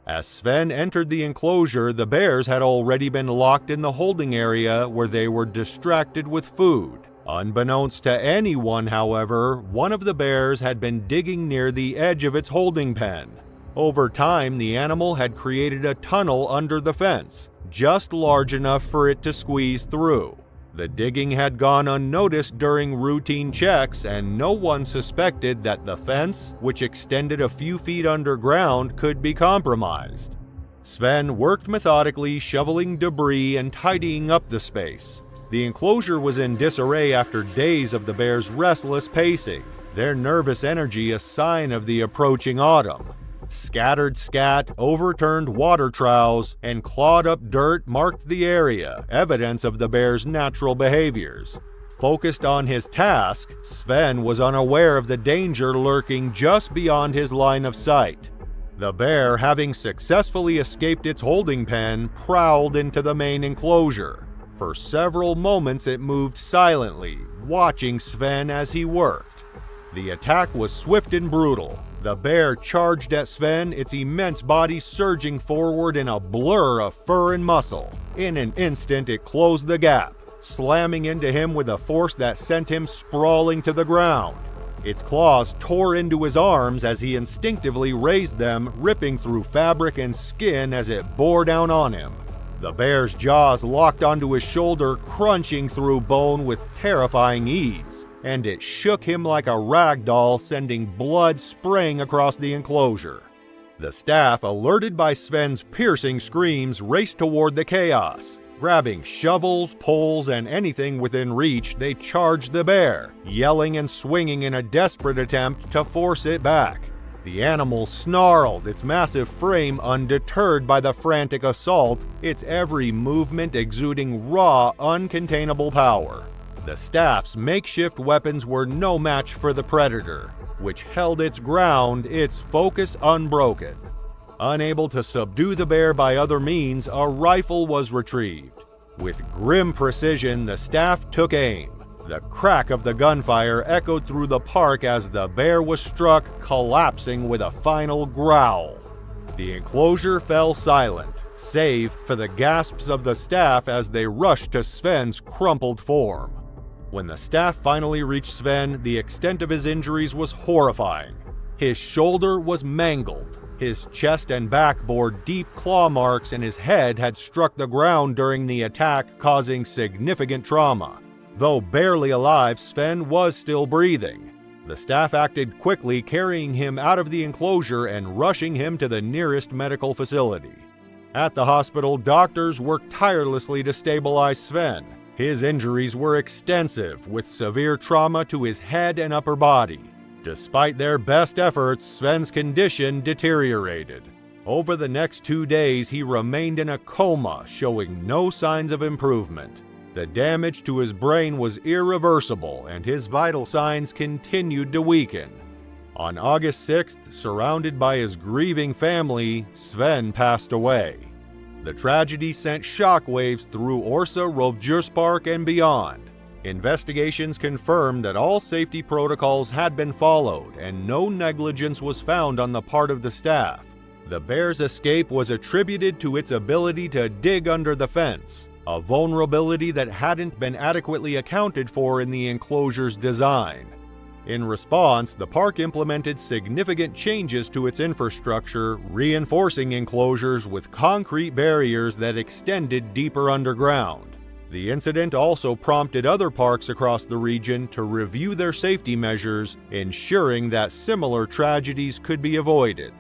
As Sven entered the enclosure, the bears had already been locked in the holding area where they were distracted with food. Unbeknownst to anyone, however, one of the bears had been digging near the edge of its holding pen. Over time, the animal had created a tunnel under the fence, just large enough for it to squeeze through. The digging had gone unnoticed during routine checks, and no one suspected that the fence, which extended a few feet underground, could be compromised. Sven worked methodically, shoveling debris and tidying up the space. The enclosure was in disarray after days of the bears' restless pacing, their nervous energy a sign of the approaching autumn. Scattered scat, overturned water troughs, and clawed-up dirt marked the area, evidence of the bear's natural behaviors. Focused on his task, Sven was unaware of the danger lurking just beyond his line of sight. The bear, having successfully escaped its holding pen, prowled into the main enclosure. For several moments it moved silently, watching Sven as he worked. The attack was swift and brutal. The bear charged at Sven, its immense body surging forward in a blur of fur and muscle. In an instant, it closed the gap, slamming into him with a force that sent him sprawling to the ground. Its claws tore into his arms as he instinctively raised them, ripping through fabric and skin as it bore down on him. The bear's jaws locked onto his shoulder, crunching through bone with terrifying ease, and it shook him like a rag doll, sending blood spraying across the enclosure. The staff, alerted by Sven's piercing screams, raced toward the chaos. Grabbing shovels, poles, and anything within reach, they charged the bear, yelling and swinging in a desperate attempt to force it back. The animal snarled, its massive frame undeterred by the frantic assault, its every movement exuding raw, uncontainable power. The staff's makeshift weapons were no match for the predator, which held its ground, its focus unbroken. Unable to subdue the bear by other means, a rifle was retrieved. With grim precision, the staff took aim. The crack of the gunfire echoed through the park as the bear was struck, collapsing with a final growl. The enclosure fell silent, save for the gasps of the staff as they rushed to Sven's crumpled form. When the staff finally reached Sven, the extent of his injuries was horrifying. His shoulder was mangled. His chest and back bore deep claw marks, and his head had struck the ground during the attack, causing significant trauma. Though barely alive, Sven was still breathing. The staff acted quickly, carrying him out of the enclosure and rushing him to the nearest medical facility. At the hospital, doctors worked tirelessly to stabilize Sven. His injuries were extensive, with severe trauma to his head and upper body. Despite their best efforts, Sven's condition deteriorated. Over the next 2 days, he remained in a coma, showing no signs of improvement. The damage to his brain was irreversible, and his vital signs continued to weaken. On August 6th, surrounded by his grieving family, Sven passed away. The tragedy sent shockwaves through Orsa Rovdjurspark and beyond. Investigations confirmed that all safety protocols had been followed, and no negligence was found on the part of the staff. The bear's escape was attributed to its ability to dig under the fence, a vulnerability that hadn't been adequately accounted for in the enclosure's design. In response, the park implemented significant changes to its infrastructure, reinforcing enclosures with concrete barriers that extended deeper underground. The incident also prompted other parks across the region to review their safety measures, ensuring that similar tragedies could be avoided.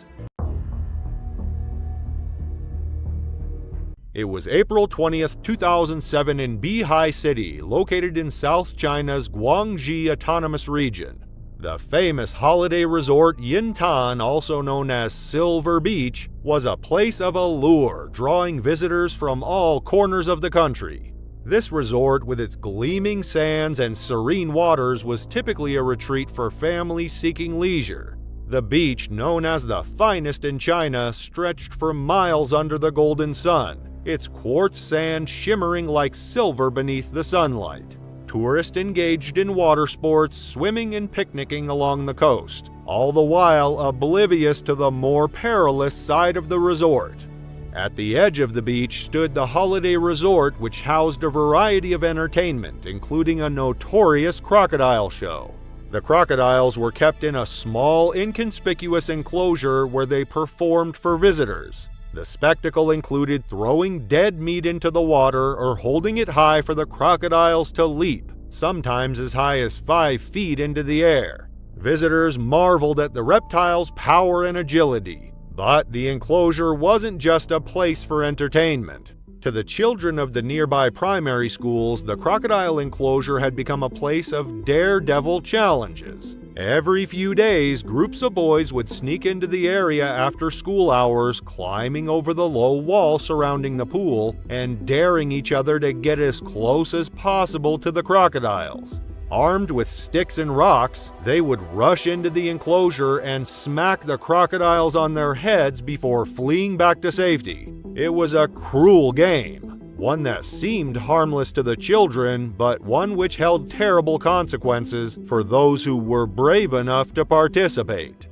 It was April 20th, 2007 in Beihai City, located in South China's Guangxi Autonomous Region. The famous holiday resort Yintan, also known as Silver Beach, was a place of allure, drawing visitors from all corners of the country. This resort, with its gleaming sands and serene waters, was typically a retreat for families seeking leisure. The beach, known as the finest in China, stretched for miles under the golden sun, its quartz sand shimmering like silver beneath the sunlight. Tourists engaged in water sports, swimming and picnicking along the coast, all the while oblivious to the more perilous side of the resort. At the edge of the beach stood the holiday resort, which housed a variety of entertainment, including a notorious crocodile show. The crocodiles were kept in a small, inconspicuous enclosure where they performed for visitors. The spectacle included throwing dead meat into the water or holding it high for the crocodiles to leap, sometimes as high as 5 feet into the air. Visitors marveled at the reptiles' power and agility, but the enclosure wasn't just a place for entertainment. To the children of the nearby primary schools, the crocodile enclosure had become a place of daredevil challenges. Every few days, groups of boys would sneak into the area after school hours, climbing over the low wall surrounding the pool and daring each other to get as close as possible to the crocodiles. Armed with sticks and rocks, they would rush into the enclosure and smack the crocodiles on their heads before fleeing back to safety. It was a cruel game, one that seemed harmless to the children, but one which held terrible consequences for those who were brave enough to participate.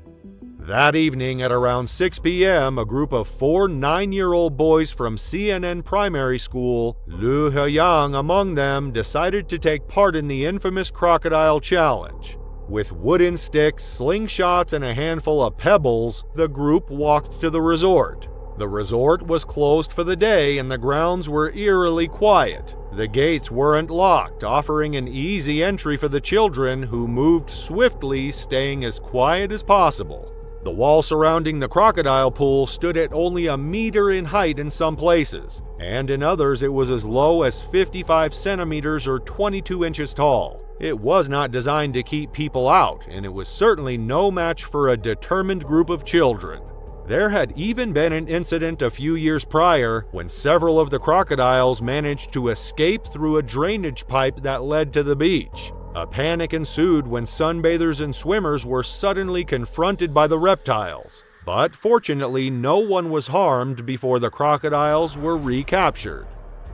That evening at around 6 p.m., a group of 4 9-year-old boys from CNN Primary School, Lu Heyang among them, decided to take part in the infamous Crocodile Challenge. With wooden sticks, slingshots, and a handful of pebbles, the group walked to the resort. The resort was closed for the day and the grounds were eerily quiet. The gates weren't locked, offering an easy entry for the children, who moved swiftly, staying as quiet as possible. The wall surrounding the crocodile pool stood at only a meter in height in some places, and in others it was as low as 55 centimeters or 22 inches tall. It was not designed to keep people out, and it was certainly no match for a determined group of children. There had even been an incident a few years prior when several of the crocodiles managed to escape through a drainage pipe that led to the beach. A panic ensued when sunbathers and swimmers were suddenly confronted by the reptiles, but fortunately no one was harmed before the crocodiles were recaptured.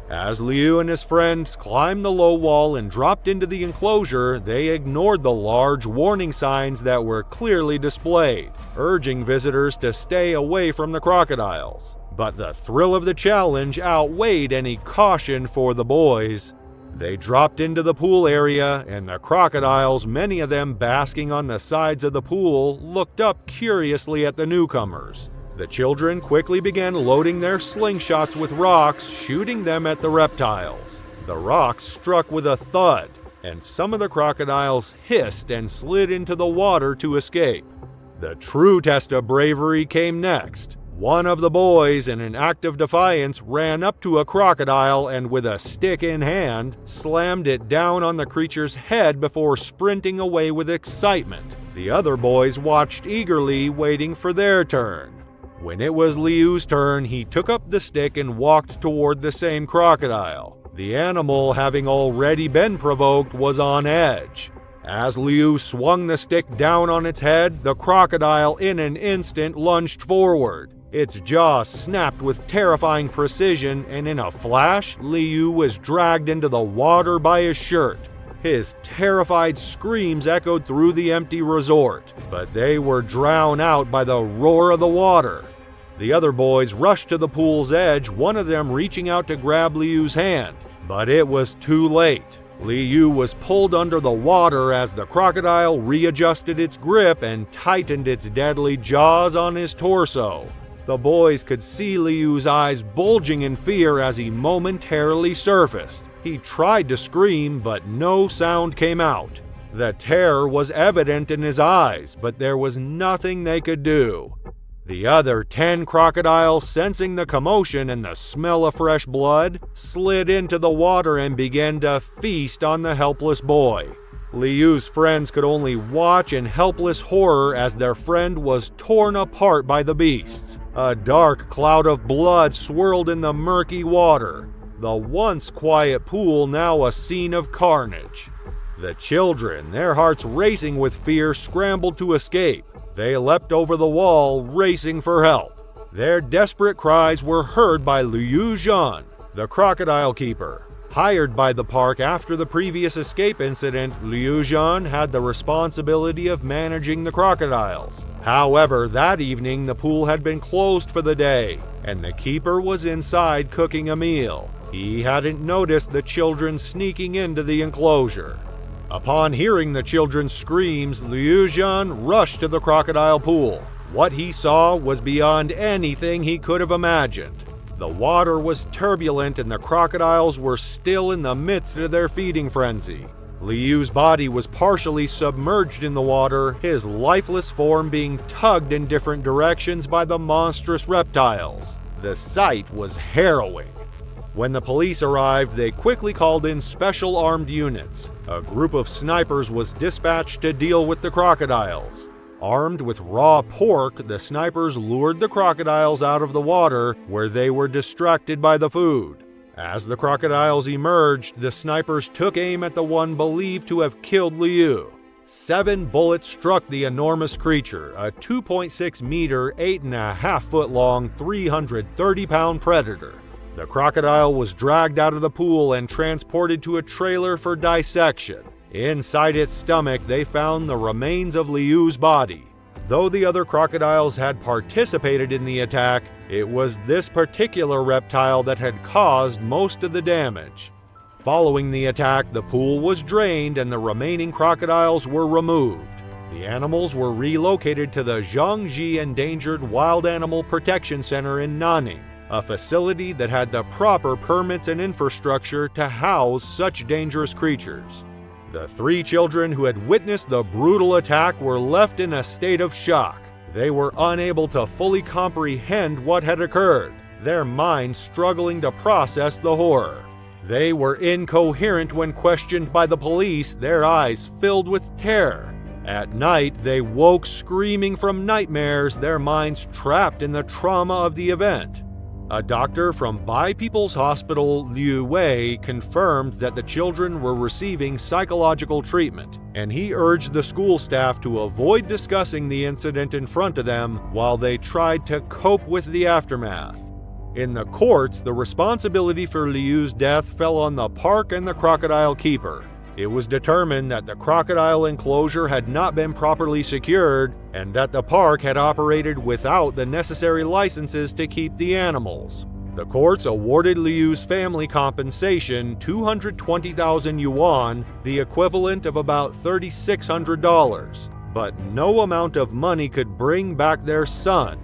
As Liu and his friends climbed the low wall and dropped into the enclosure, they ignored the large warning signs that were clearly displayed, urging visitors to stay away from the crocodiles. But the thrill of the challenge outweighed any caution for the boys. They dropped into the pool area, and the crocodiles, many of them basking on the sides of the pool, looked up curiously at the newcomers. The children quickly began loading their slingshots with rocks, shooting them at the reptiles. The rocks struck with a thud, and some of the crocodiles hissed and slid into the water to escape. The true test of bravery came next. One of the boys, in an act of defiance, ran up to a crocodile and, with a stick in hand, slammed it down on the creature's head before sprinting away with excitement. The other boys watched eagerly, waiting for their turn. When it was Liu's turn, he took up the stick and walked toward the same crocodile. The animal, having already been provoked, was on edge. As Liu swung the stick down on its head, the crocodile in an instant lunged forward. Its jaw snapped with terrifying precision, and in a flash, Liu was dragged into the water by his shirt. His terrified screams echoed through the empty resort, but they were drowned out by the roar of the water. The other boys rushed to the pool's edge, one of them reaching out to grab Liu's hand, but it was too late. Liu was pulled under the water as the crocodile readjusted its grip and tightened its deadly jaws on his torso. The boys could see Liu's eyes bulging in fear as he momentarily surfaced. He tried to scream, but no sound came out. The terror was evident in his eyes, but there was nothing they could do. The other 10 crocodiles, sensing the commotion and the smell of fresh blood, slid into the water and began to feast on the helpless boy. Liu's friends could only watch in helpless horror as their friend was torn apart by the beasts. A dark cloud of blood swirled in the murky water, the once quiet pool now a scene of carnage. The children, their hearts racing with fear, scrambled to escape. They leapt over the wall, racing for help. Their desperate cries were heard by Liu Zhan, the crocodile keeper. Hired by the park after the previous escape incident, Liu Zhan had the responsibility of managing the crocodiles. However, that evening the pool had been closed for the day, and the keeper was inside cooking a meal. He hadn't noticed the children sneaking into the enclosure. Upon hearing the children's screams, Liu Zhan rushed to the crocodile pool. What he saw was beyond anything he could have imagined. The water was turbulent and the crocodiles were still in the midst of their feeding frenzy. Liu's body was partially submerged in the water, his lifeless form being tugged in different directions by the monstrous reptiles. The sight was harrowing. When the police arrived, they quickly called in special armed units. A group of snipers was dispatched to deal with the crocodiles. Armed with raw pork, the snipers lured the crocodiles out of the water, where they were distracted by the food. As the crocodiles emerged, the snipers took aim at the one believed to have killed Liu. 7 bullets struck the enormous creature, a 2.6 meter, 8.5 foot long, 330-pound predator. The crocodile was dragged out of the pool and transported to a trailer for dissection. Inside its stomach, they found the remains of Liu's body. Though the other crocodiles had participated in the attack, it was this particular reptile that had caused most of the damage. Following the attack, the pool was drained and the remaining crocodiles were removed. The animals were relocated to the Zhangji Endangered Wild Animal Protection Center in Nanning, a facility that had the proper permits and infrastructure to house such dangerous creatures. The 3 children who had witnessed the brutal attack were left in a state of shock. They were unable to fully comprehend what had occurred, their minds struggling to process the horror. They were incoherent when questioned by the police, their eyes filled with terror. At night, they woke screaming from nightmares, their minds trapped in the trauma of the event. A doctor from Bai People's Hospital, Liu Wei, confirmed that the children were receiving psychological treatment, and he urged the school staff to avoid discussing the incident in front of them while they tried to cope with the aftermath. In the courts, the responsibility for Liu's death fell on the park and the crocodile keeper. It was determined that the crocodile enclosure had not been properly secured and that the park had operated without the necessary licenses to keep the animals. The courts awarded Liu's family compensation 220,000 yuan, the equivalent of about $3,600, but no amount of money could bring back their son.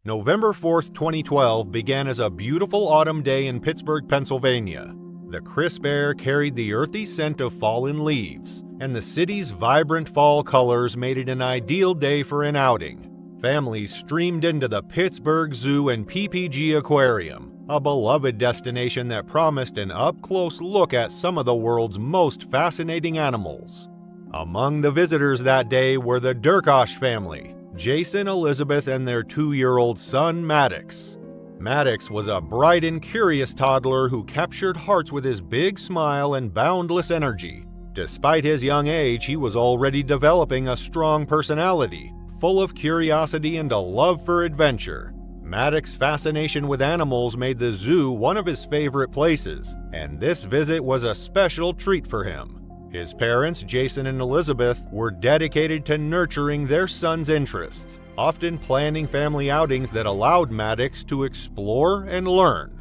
November 4th, 2012 began as a beautiful autumn day in Pittsburgh, Pennsylvania. The crisp air carried the earthy scent of fallen leaves, and the city's vibrant fall colors made it an ideal day for an outing. Families streamed into the Pittsburgh Zoo and PPG Aquarium, a beloved destination that promised an up-close look at some of the world's most fascinating animals. Among the visitors that day were the Durkosh family, Jason, Elizabeth, and their 2-year-old son, Maddox. Maddox was a bright and curious toddler who captured hearts with his big smile and boundless energy. Despite his young age, he was already developing a strong personality, full of curiosity and a love for adventure. Maddox's fascination with animals made the zoo one of his favorite places, and this visit was a special treat for him. His parents, Jason and Elizabeth, were dedicated to nurturing their son's interests, often planning family outings that allowed Maddox to explore and learn.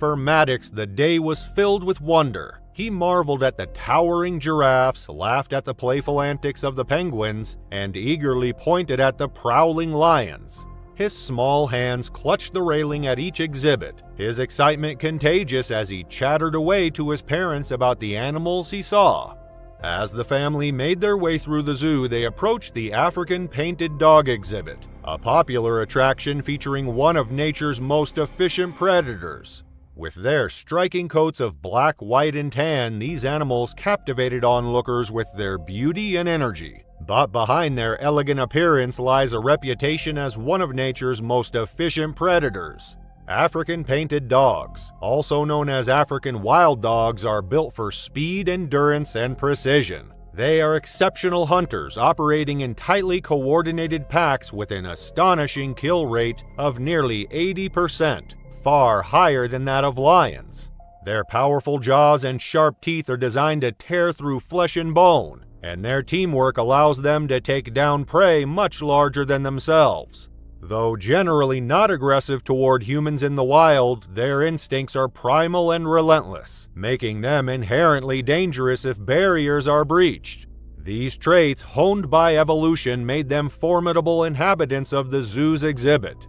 for Maddox, the day was filled with wonder. He marveled at the towering giraffes, laughed at the playful antics of the penguins, and eagerly pointed at the prowling lions. His small hands clutched the railing at each exhibit, his excitement contagious as he chattered away to his parents about the animals he saw. As the family made their way through the zoo, they approached the African painted dog exhibit, a popular attraction featuring one of nature's most efficient predators. With their striking coats of black, white, and tan, these animals captivated onlookers with their beauty and energy. But behind their elegant appearance lies a reputation as one of nature's most efficient predators. African painted dogs, also known as African wild dogs, are built for speed, endurance, and precision. They are exceptional hunters operating in tightly coordinated packs with an astonishing kill rate of nearly 80%. Far higher than that of lions. Their powerful jaws and sharp teeth are designed to tear through flesh and bone, and their teamwork allows them to take down prey much larger than themselves. Though generally not aggressive toward humans in the wild, their instincts are primal and relentless, making them inherently dangerous if barriers are breached. These traits, honed by evolution, made them formidable inhabitants of the zoo's exhibit.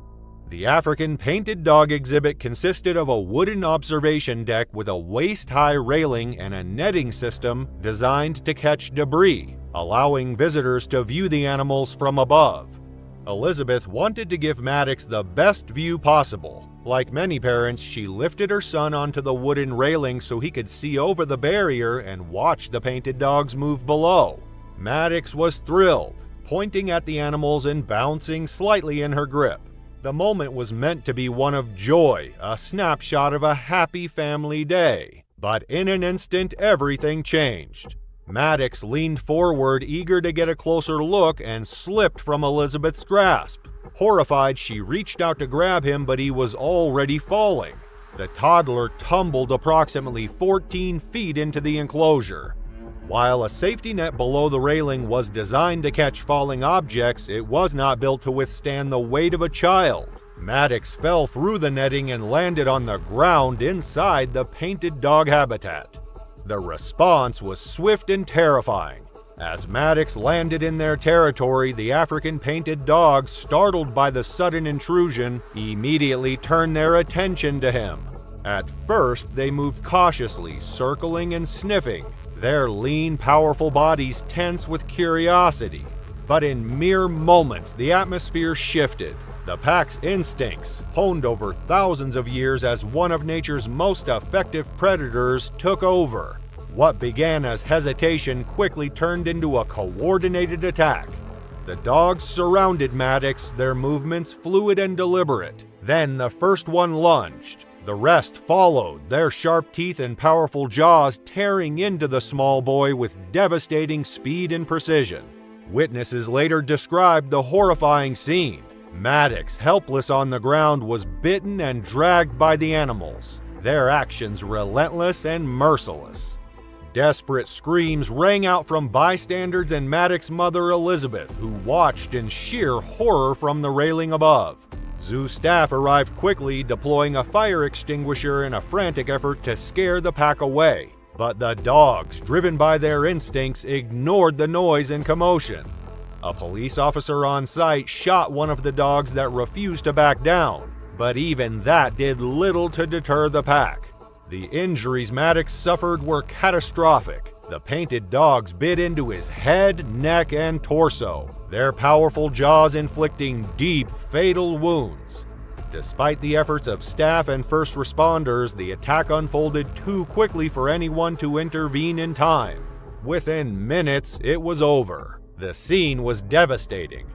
The African painted dog exhibit consisted of a wooden observation deck with a waist-high railing and a netting system designed to catch debris, allowing visitors to view the animals from above. Elizabeth wanted to give Maddox the best view possible. Like many parents, she lifted her son onto the wooden railing so he could see over the barrier and watch the painted dogs move below. Maddox was thrilled, pointing at the animals and bouncing slightly in her grip. The moment was meant to be one of joy, a snapshot of a happy family day. But in an instant, everything changed. Maddox leaned forward, eager to get a closer look, and slipped from Elizabeth's grasp. Horrified, she reached out to grab him, but he was already falling. The toddler tumbled approximately 14 feet into the enclosure. While a safety net below the railing was designed to catch falling objects, it was not built to withstand the weight of a child. Maddox fell through the netting and landed on the ground inside the painted dog habitat. The response was swift and terrifying. As Maddox landed in their territory, the African painted dogs, startled by the sudden intrusion, immediately turned their attention to him. At first, they moved cautiously, circling and sniffing, their lean, powerful bodies tense with curiosity. But in mere moments, the atmosphere shifted. The pack's instincts, honed over thousands of years as one of nature's most effective predators, took over. What began as hesitation quickly turned into a coordinated attack. The dogs surrounded Maddox, their movements fluid and deliberate. Then the first one lunged. The rest followed, their sharp teeth and powerful jaws tearing into the small boy with devastating speed and precision. Witnesses later described the horrifying scene. Maddox, helpless on the ground, was bitten and dragged by the animals, their actions relentless and merciless. Desperate screams rang out from bystanders and Maddox's mother Elizabeth, who watched in sheer horror from the railing above. Zoo staff arrived quickly, deploying a fire extinguisher in a frantic effort to scare the pack away. But the dogs, driven by their instincts, ignored the noise and commotion. A police officer on site shot one of the dogs that refused to back down, but even that did little to deter the pack. The injuries Maddox suffered were catastrophic. The painted dogs bit into his head, neck, and torso, their powerful jaws inflicting deep, fatal wounds. Despite the efforts of staff and first responders, the attack unfolded too quickly for anyone to intervene in time. Within minutes, it was over. The scene was devastating.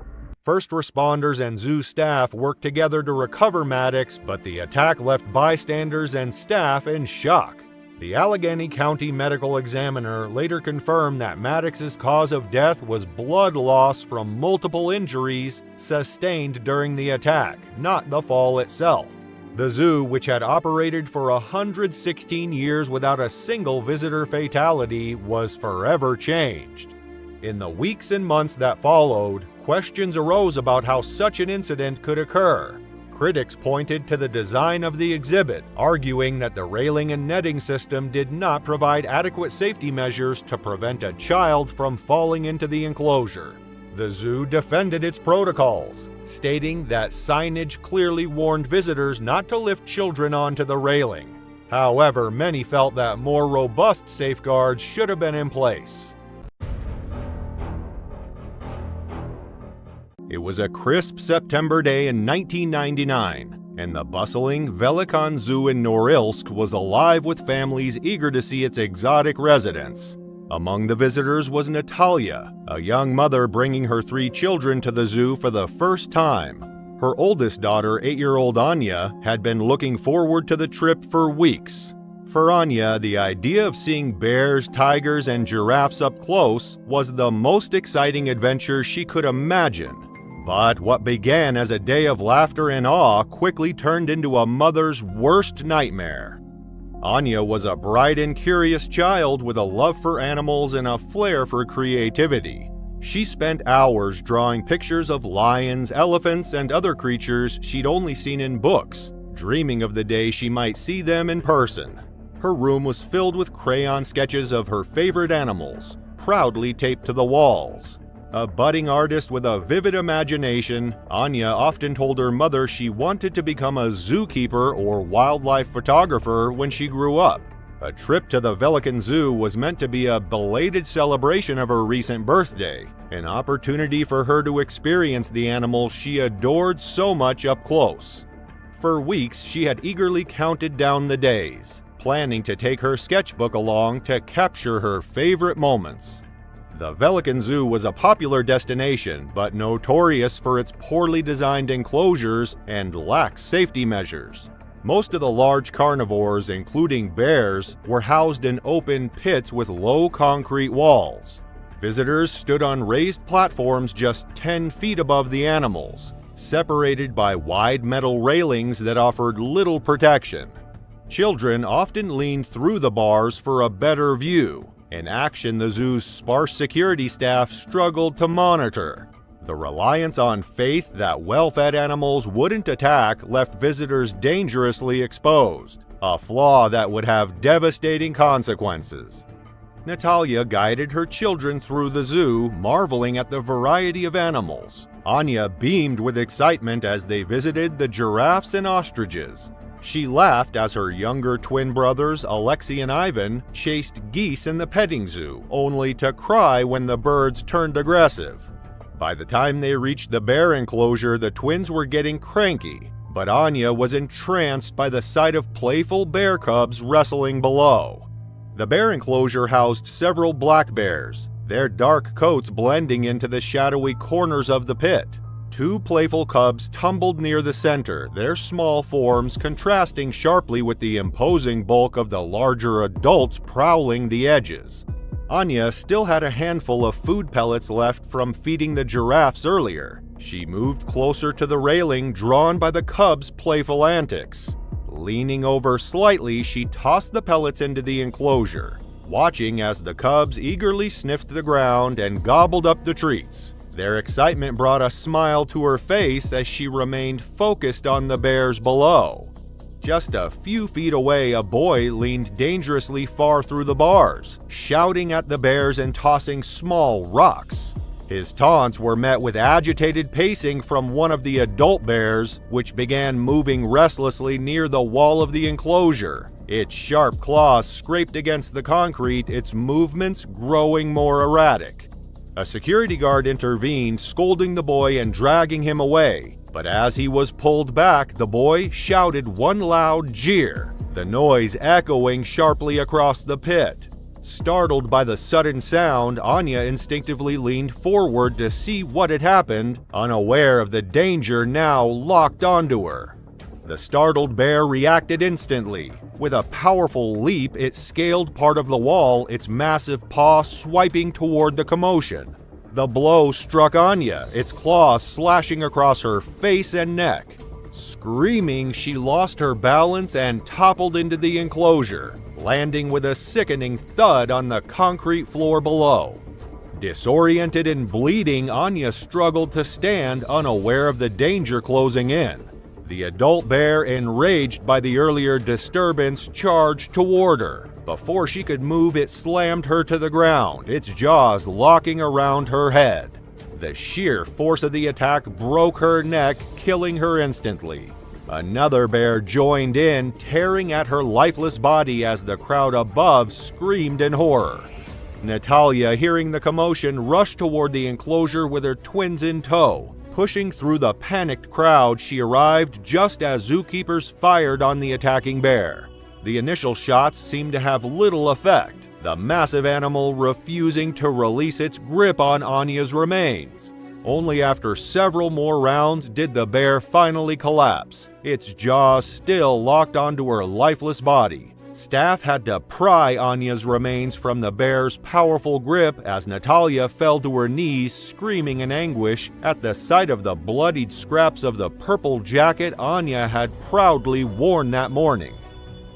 First responders and zoo staff worked together to recover Maddox, but the attack left bystanders and staff in shock. The Allegheny County Medical Examiner later confirmed that Maddox's cause of death was blood loss from multiple injuries sustained during the attack, not the fall itself. The zoo, which had operated for 116 years without a single visitor fatality, was forever changed. In the weeks and months that followed, questions arose about how such an incident could occur. Critics pointed to the design of the exhibit, arguing that the railing and netting system did not provide adequate safety measures to prevent a child from falling into the enclosure. The zoo defended its protocols, stating that signage clearly warned visitors not to lift children onto the railing. However, many felt that more robust safeguards should have been in place. It was a crisp September day in 1999, and the bustling Velikan Zoo in Norilsk was alive with families eager to see its exotic residents. Among the visitors was Natalia, a young mother bringing her 3 children to the zoo for the first time. Her oldest daughter, 8-year-old Anya, had been looking forward to the trip for weeks. For Anya, the idea of seeing bears, tigers, and giraffes up close was the most exciting adventure she could imagine. But what began as a day of laughter and awe quickly turned into a mother's worst nightmare. Anya was a bright and curious child with a love for animals and a flair for creativity. She spent hours drawing pictures of lions, elephants, and other creatures she'd only seen in books, dreaming of the day she might see them in person. Her room was filled with crayon sketches of her favorite animals, proudly taped to the walls. A budding artist with a vivid imagination, Anya often told her mother she wanted to become a zookeeper or wildlife photographer when she grew up. A trip to the Velikan Zoo was meant to be a belated celebration of her recent birthday, an opportunity for her to experience the animals she adored so much up close. For weeks, she had eagerly counted down the days, planning to take her sketchbook along to capture her favorite moments. The Velikan Zoo was a popular destination, but notorious for its poorly designed enclosures and lax safety measures. Most of the large carnivores, including bears, were housed in open pits with low concrete walls. Visitors stood on raised platforms just 10 feet above the animals, separated by wide metal railings that offered little protection. Children often leaned through the bars for a better view, an action the zoo's sparse security staff struggled to monitor. The reliance on faith that well-fed animals wouldn't attack left visitors dangerously exposed, a flaw that would have devastating consequences. Natalia guided her children through the zoo, marveling at the variety of animals. Anya beamed with excitement as they visited the giraffes and ostriches. She laughed as her younger twin brothers, Alexei and Ivan, chased geese in the petting zoo, only to cry when the birds turned aggressive. By the time they reached the bear enclosure, the twins were getting cranky, but Anya was entranced by the sight of playful bear cubs wrestling below. The bear enclosure housed several black bears, their dark coats blending into the shadowy corners of the pit. 2 playful cubs tumbled near the center, their small forms contrasting sharply with the imposing bulk of the larger adults prowling the edges. Anya still had a handful of food pellets left from feeding the giraffes earlier. She moved closer to the railing, drawn by the cubs' playful antics. Leaning over slightly, she tossed the pellets into the enclosure, watching as the cubs eagerly sniffed the ground and gobbled up the treats. Their excitement brought a smile to her face as she remained focused on the bears below. Just a few feet away, a boy leaned dangerously far through the bars, shouting at the bears and tossing small rocks. His taunts were met with agitated pacing from one of the adult bears, which began moving restlessly near the wall of the enclosure. Its sharp claws scraped against the concrete, its movements growing more erratic. A security guard intervened, scolding the boy and dragging him away. But as he was pulled back, the boy shouted one loud jeer, the noise echoing sharply across the pit. Startled by the sudden sound, Anya instinctively leaned forward to see what had happened, unaware of the danger now locked onto her. The startled bear reacted instantly. With a powerful leap, it scaled part of the wall, its massive paw swiping toward the commotion. The blow struck Anya, its claws slashing across her face and neck. Screaming, she lost her balance and toppled into the enclosure, landing with a sickening thud on the concrete floor below. Disoriented and bleeding, Anya struggled to stand, unaware of the danger closing in. The adult bear, enraged by the earlier disturbance, charged toward her. Before she could move, it slammed her to the ground, its jaws locking around her head. The sheer force of the attack broke her neck, killing her instantly. Another bear joined in, tearing at her lifeless body as the crowd above screamed in horror. Natalia, hearing the commotion, rushed toward the enclosure with her twins in tow. Pushing through the panicked crowd, she arrived just as zookeepers fired on the attacking bear. The initial shots seemed to have little effect, the massive animal refusing to release its grip on Anya's remains. Only after several more rounds did the bear finally collapse, its jaws still locked onto her lifeless body. Staff had to pry Anya's remains from the bear's powerful grip as Natalia fell to her knees, screaming in anguish at the sight of the bloodied scraps of the purple jacket Anya had proudly worn that morning.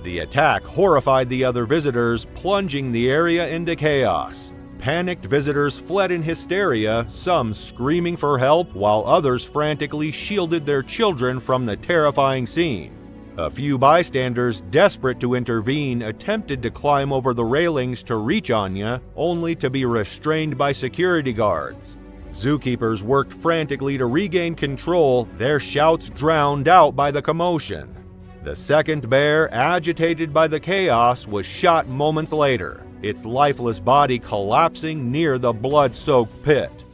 The attack horrified the other visitors, plunging the area into chaos. Panicked visitors fled in hysteria, some screaming for help while others frantically shielded their children from the terrifying scene. A few bystanders, desperate to intervene, attempted to climb over the railings to reach Anya, only to be restrained by security guards. Zookeepers worked frantically to regain control, their shouts drowned out by the commotion. The second bear, agitated by the chaos, was shot moments later, its lifeless body collapsing near the blood-soaked pit.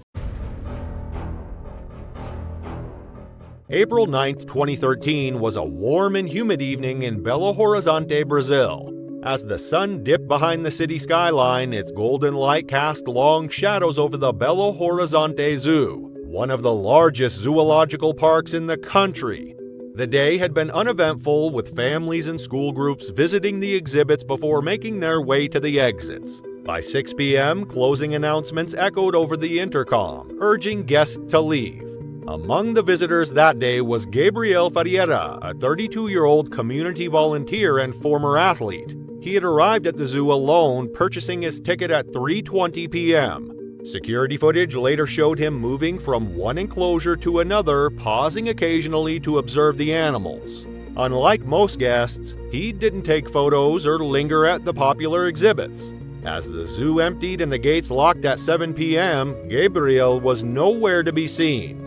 April 9, 2013 was a warm and humid evening in Belo Horizonte, Brazil. As the sun dipped behind the city skyline, its golden light cast long shadows over the Belo Horizonte Zoo, one of the largest zoological parks in the country. The day had been uneventful, with families and school groups visiting the exhibits before making their way to the exits. By 6 p.m., closing announcements echoed over the intercom, urging guests to leave. Among the visitors that day was Gabriel Ferreira, a 32-year-old community volunteer and former athlete. He had arrived at the zoo alone, purchasing his ticket at 3:20 p.m. Security footage later showed him moving from one enclosure to another, pausing occasionally to observe the animals. Unlike most guests, he didn't take photos or linger at the popular exhibits. As the zoo emptied and the gates locked at 7 p.m., Gabriel was nowhere to be seen.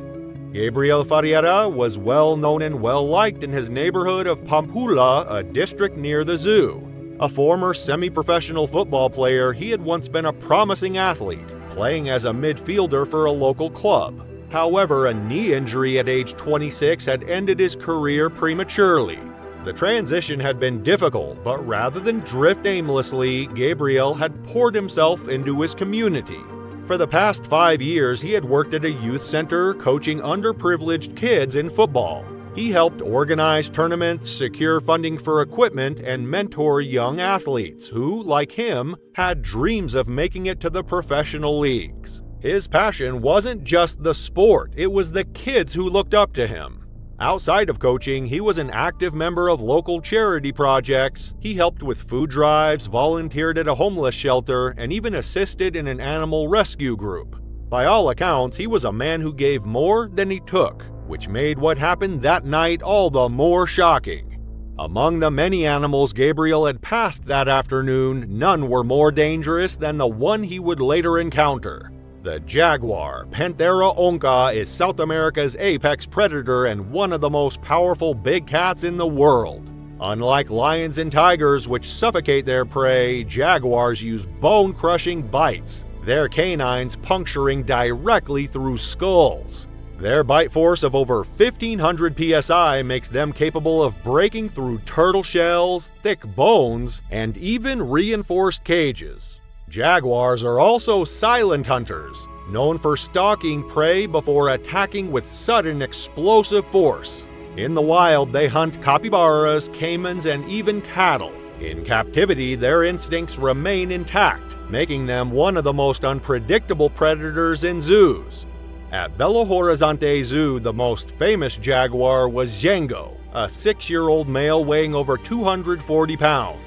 Gabriel Ferreira was well known and well liked in his neighborhood of Pampulha, a district near the zoo. A former semi-professional football player, he had once been a promising athlete, playing as a midfielder for a local club. However, a knee injury at age 26 had ended his career prematurely. The transition had been difficult, but rather than drift aimlessly, Gabriel had poured himself into his community. For the past 5 years, he had worked at a youth center coaching underprivileged kids in football. He helped organize tournaments, secure funding for equipment, and mentor young athletes who, like him, had dreams of making it to the professional leagues. His passion wasn't just the sport, it was the kids who looked up to him. Outside of coaching, he was an active member of local charity projects. He helped with food drives, volunteered at a homeless shelter, and even assisted in an animal rescue group. By all accounts, he was a man who gave more than he took, which made what happened that night all the more shocking. Among the many animals Gabriel had passed that afternoon, none were more dangerous than the one he would later encounter. The jaguar, Panthera onca, is South America's apex predator and one of the most powerful big cats in the world. Unlike lions and tigers, which suffocate their prey, jaguars use bone-crushing bites, their canines puncturing directly through skulls. Their bite force of over 1,500 psi makes them capable of breaking through turtle shells, thick bones, and even reinforced cages. Jaguars are also silent hunters, known for stalking prey before attacking with sudden explosive force. In the wild, they hunt capybaras, caimans, and even cattle. In captivity, their instincts remain intact, making them one of the most unpredictable predators in zoos. At Belo Horizonte Zoo, the most famous jaguar was Django, a 6-year-old male weighing over 240 pounds.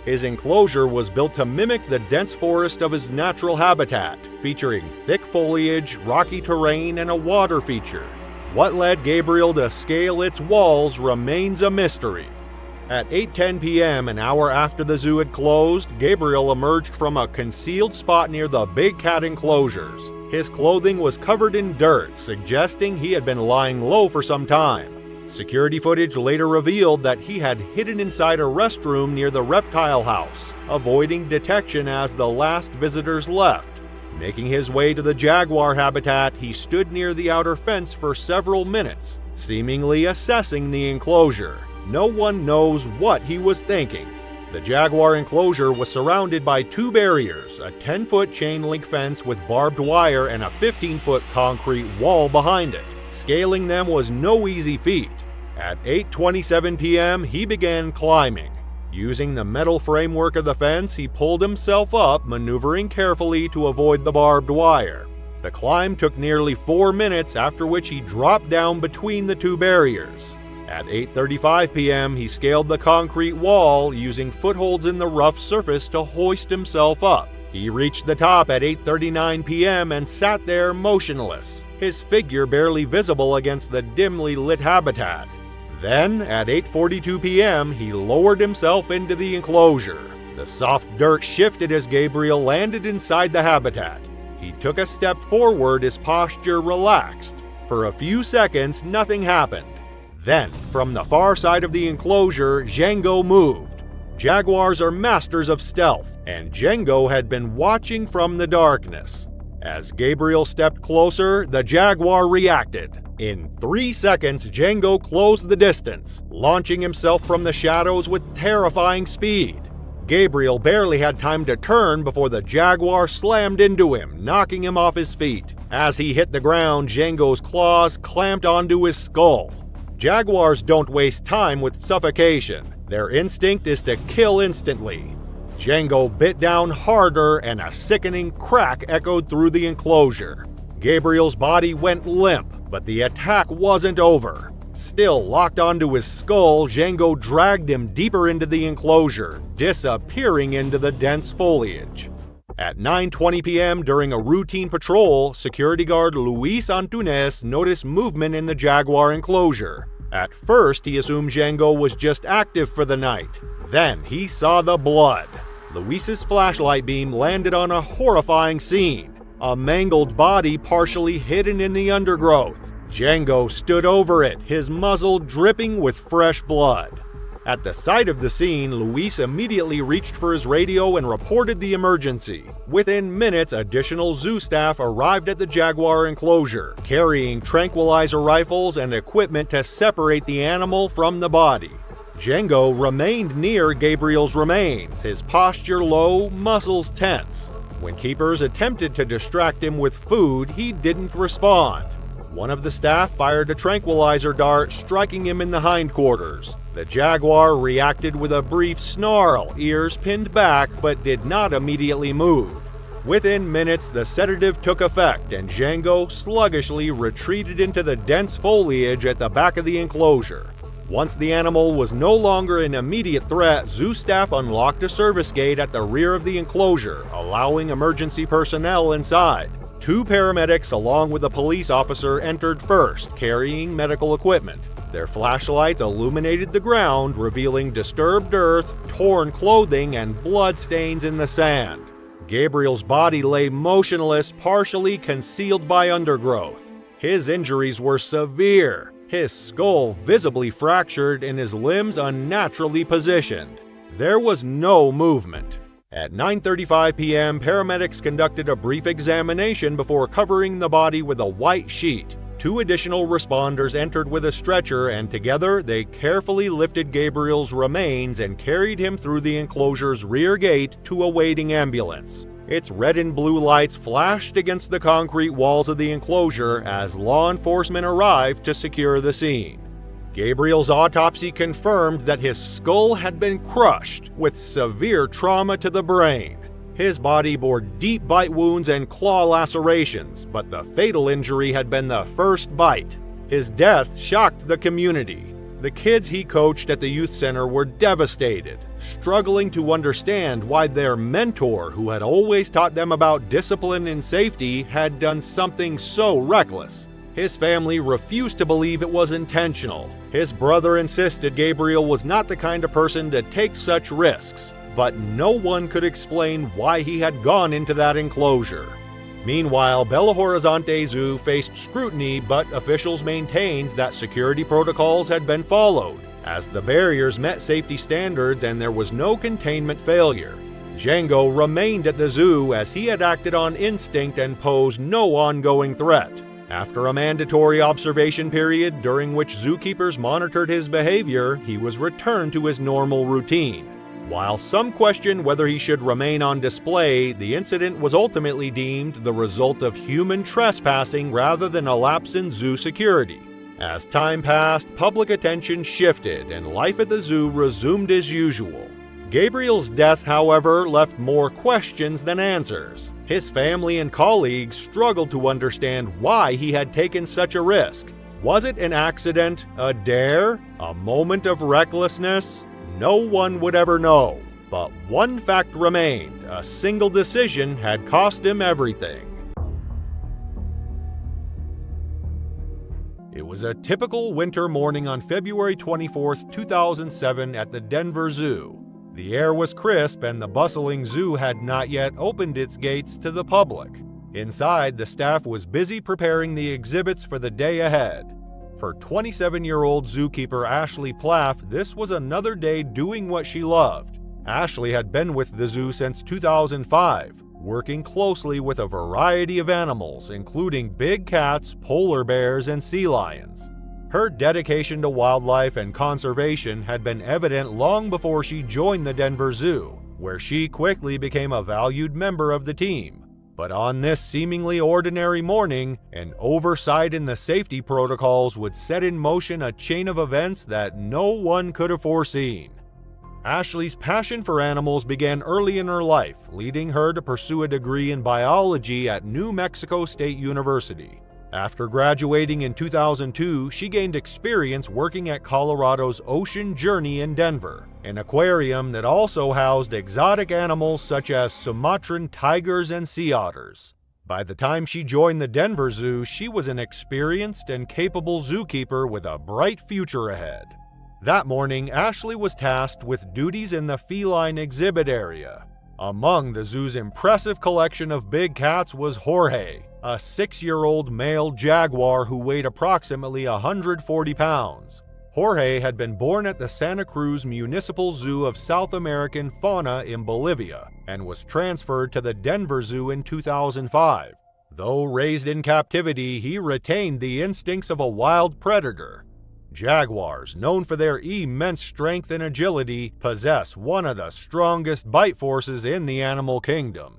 His enclosure was built to mimic the dense forest of his natural habitat, featuring thick foliage, rocky terrain, and a water feature. What led Gabriel to scale its walls remains a mystery. At 8:10 p.m., an hour after the zoo had closed, Gabriel emerged from a concealed spot near the big cat enclosures. His clothing was covered in dirt, suggesting he had been lying low for some time. Security footage later revealed that he had hidden inside a restroom near the reptile house, avoiding detection as the last visitors left. Making his way to the jaguar habitat, he stood near the outer fence for several minutes, seemingly assessing the enclosure. No one knows what he was thinking. The jaguar enclosure was surrounded by two barriers, a 10-foot chain link fence with barbed wire and a 15-foot concrete wall behind it. Scaling them was no easy feat. At 8:27 p.m., he began climbing. Using the metal framework of the fence, he pulled himself up, maneuvering carefully to avoid the barbed wire. The climb took nearly 4 minutes, after which he dropped down between the two barriers. At 8:35 p.m., he scaled the concrete wall, using footholds in the rough surface to hoist himself up. He reached the top at 8:39 p.m. and sat there motionless, his figure barely visible against the dimly lit habitat. Then, at 8:42 p.m., he lowered himself into the enclosure. The soft dirt shifted as Gabriel landed inside the habitat. He took a step forward, his posture relaxed. For a few seconds, nothing happened. Then, from the far side of the enclosure, Django moved. Jaguars are masters of stealth, and Django had been watching from the darkness. As Gabriel stepped closer, the jaguar reacted. In 3 seconds, Django closed the distance, launching himself from the shadows with terrifying speed. Gabriel barely had time to turn before the jaguar slammed into him, knocking him off his feet. As he hit the ground, Django's claws clamped onto his skull. Jaguars don't waste time with suffocation. Their instinct is to kill instantly. Django bit down harder, and a sickening crack echoed through the enclosure. Gabriel's body went limp, but the attack wasn't over. Still locked onto his skull, Django dragged him deeper into the enclosure, disappearing into the dense foliage. At 9:20 p.m. during a routine patrol, security guard Luis Antunes noticed movement in the jaguar enclosure. At first, he assumed Django was just active for the night. Then he saw the blood. Luis's flashlight beam landed on a horrifying scene. A mangled body partially hidden in the undergrowth. Django stood over it, his muzzle dripping with fresh blood. At the sight of the scene, Luis immediately reached for his radio and reported the emergency. Within minutes, additional zoo staff arrived at the jaguar enclosure, carrying tranquilizer rifles and equipment to separate the animal from the body. Django remained near Gabriel's remains, his posture low, muscles tense. When keepers attempted to distract him with food, he didn't respond. One of the staff fired a tranquilizer dart, striking him in the hindquarters. The jaguar reacted with a brief snarl, ears pinned back, but did not immediately move. Within minutes, the sedative took effect, and Django sluggishly retreated into the dense foliage at the back of the enclosure. Once the animal was no longer an immediate threat, zoo staff unlocked a service gate at the rear of the enclosure, allowing emergency personnel inside. 2 paramedics along with a police officer entered first, carrying medical equipment. Their flashlights illuminated the ground, revealing disturbed earth, torn clothing, and bloodstains in the sand. Gabriel's body lay motionless, partially concealed by undergrowth. His injuries were severe, his skull visibly fractured and his limbs unnaturally positioned. There was no movement. At 9:35 p.m., paramedics conducted a brief examination before covering the body with a white sheet. 2 additional responders entered with a stretcher, and together they carefully lifted Gabriel's remains and carried him through the enclosure's rear gate to a waiting ambulance. Its red and blue lights flashed against the concrete walls of the enclosure as law enforcement arrived to secure the scene. Gabriel's autopsy confirmed that his skull had been crushed, with severe trauma to the brain. His body bore deep bite wounds and claw lacerations, but the fatal injury had been the first bite. His death shocked the community. The kids he coached at the youth center were devastated, struggling to understand why their mentor, who had always taught them about discipline and safety, had done something so reckless. His family refused to believe it was intentional. His brother insisted Gabriel was not the kind of person to take such risks, but no one could explain why he had gone into that enclosure. Meanwhile, Belo Horizonte Zoo faced scrutiny, but officials maintained that security protocols had been followed, as the barriers met safety standards and there was no containment failure. Django remained at the zoo as he had acted on instinct and posed no ongoing threat. After a mandatory observation period during which zookeepers monitored his behavior, he was returned to his normal routine. While some questioned whether he should remain on display, the incident was ultimately deemed the result of human trespassing rather than a lapse in zoo security. As time passed, public attention shifted and life at the zoo resumed as usual. Gabriel's death, however, left more questions than answers. His family and colleagues struggled to understand why he had taken such a risk. Was it an accident, a dare, a moment of recklessness? No one would ever know. But one fact remained: a single decision had cost him everything. It was a typical winter morning on February 24, 2007 at the Denver Zoo. The air was crisp and the bustling zoo had not yet opened its gates to the public. Inside, the staff was busy preparing the exhibits for the day ahead. For 27-year-old zookeeper Ashley Plaff, this was another day doing what she loved. Ashley had been with the zoo since 2005, working closely with a variety of animals, including big cats, polar bears, and sea lions. Her dedication to wildlife and conservation had been evident long before she joined the Denver Zoo, where she quickly became a valued member of the team. But on this seemingly ordinary morning, an oversight in the safety protocols would set in motion a chain of events that no one could have foreseen. Ashley's passion for animals began early in her life, leading her to pursue a degree in biology at New Mexico State University. After graduating in 2002, she gained experience working at Colorado's Ocean Journey in Denver, an aquarium that also housed exotic animals such as Sumatran tigers and sea otters. By the time she joined the Denver Zoo, she was an experienced and capable zookeeper with a bright future ahead. That morning, Ashley was tasked with duties in the feline exhibit area. Among the zoo's impressive collection of big cats was Jorge, a 6-year-old male jaguar who weighed approximately 140 pounds. Jorge had been born at the Santa Cruz Municipal Zoo of South American Fauna in Bolivia and was transferred to the Denver Zoo in 2005. Though raised in captivity, he retained the instincts of a wild predator. Jaguars, known for their immense strength and agility, possess one of the strongest bite forces in the animal kingdom.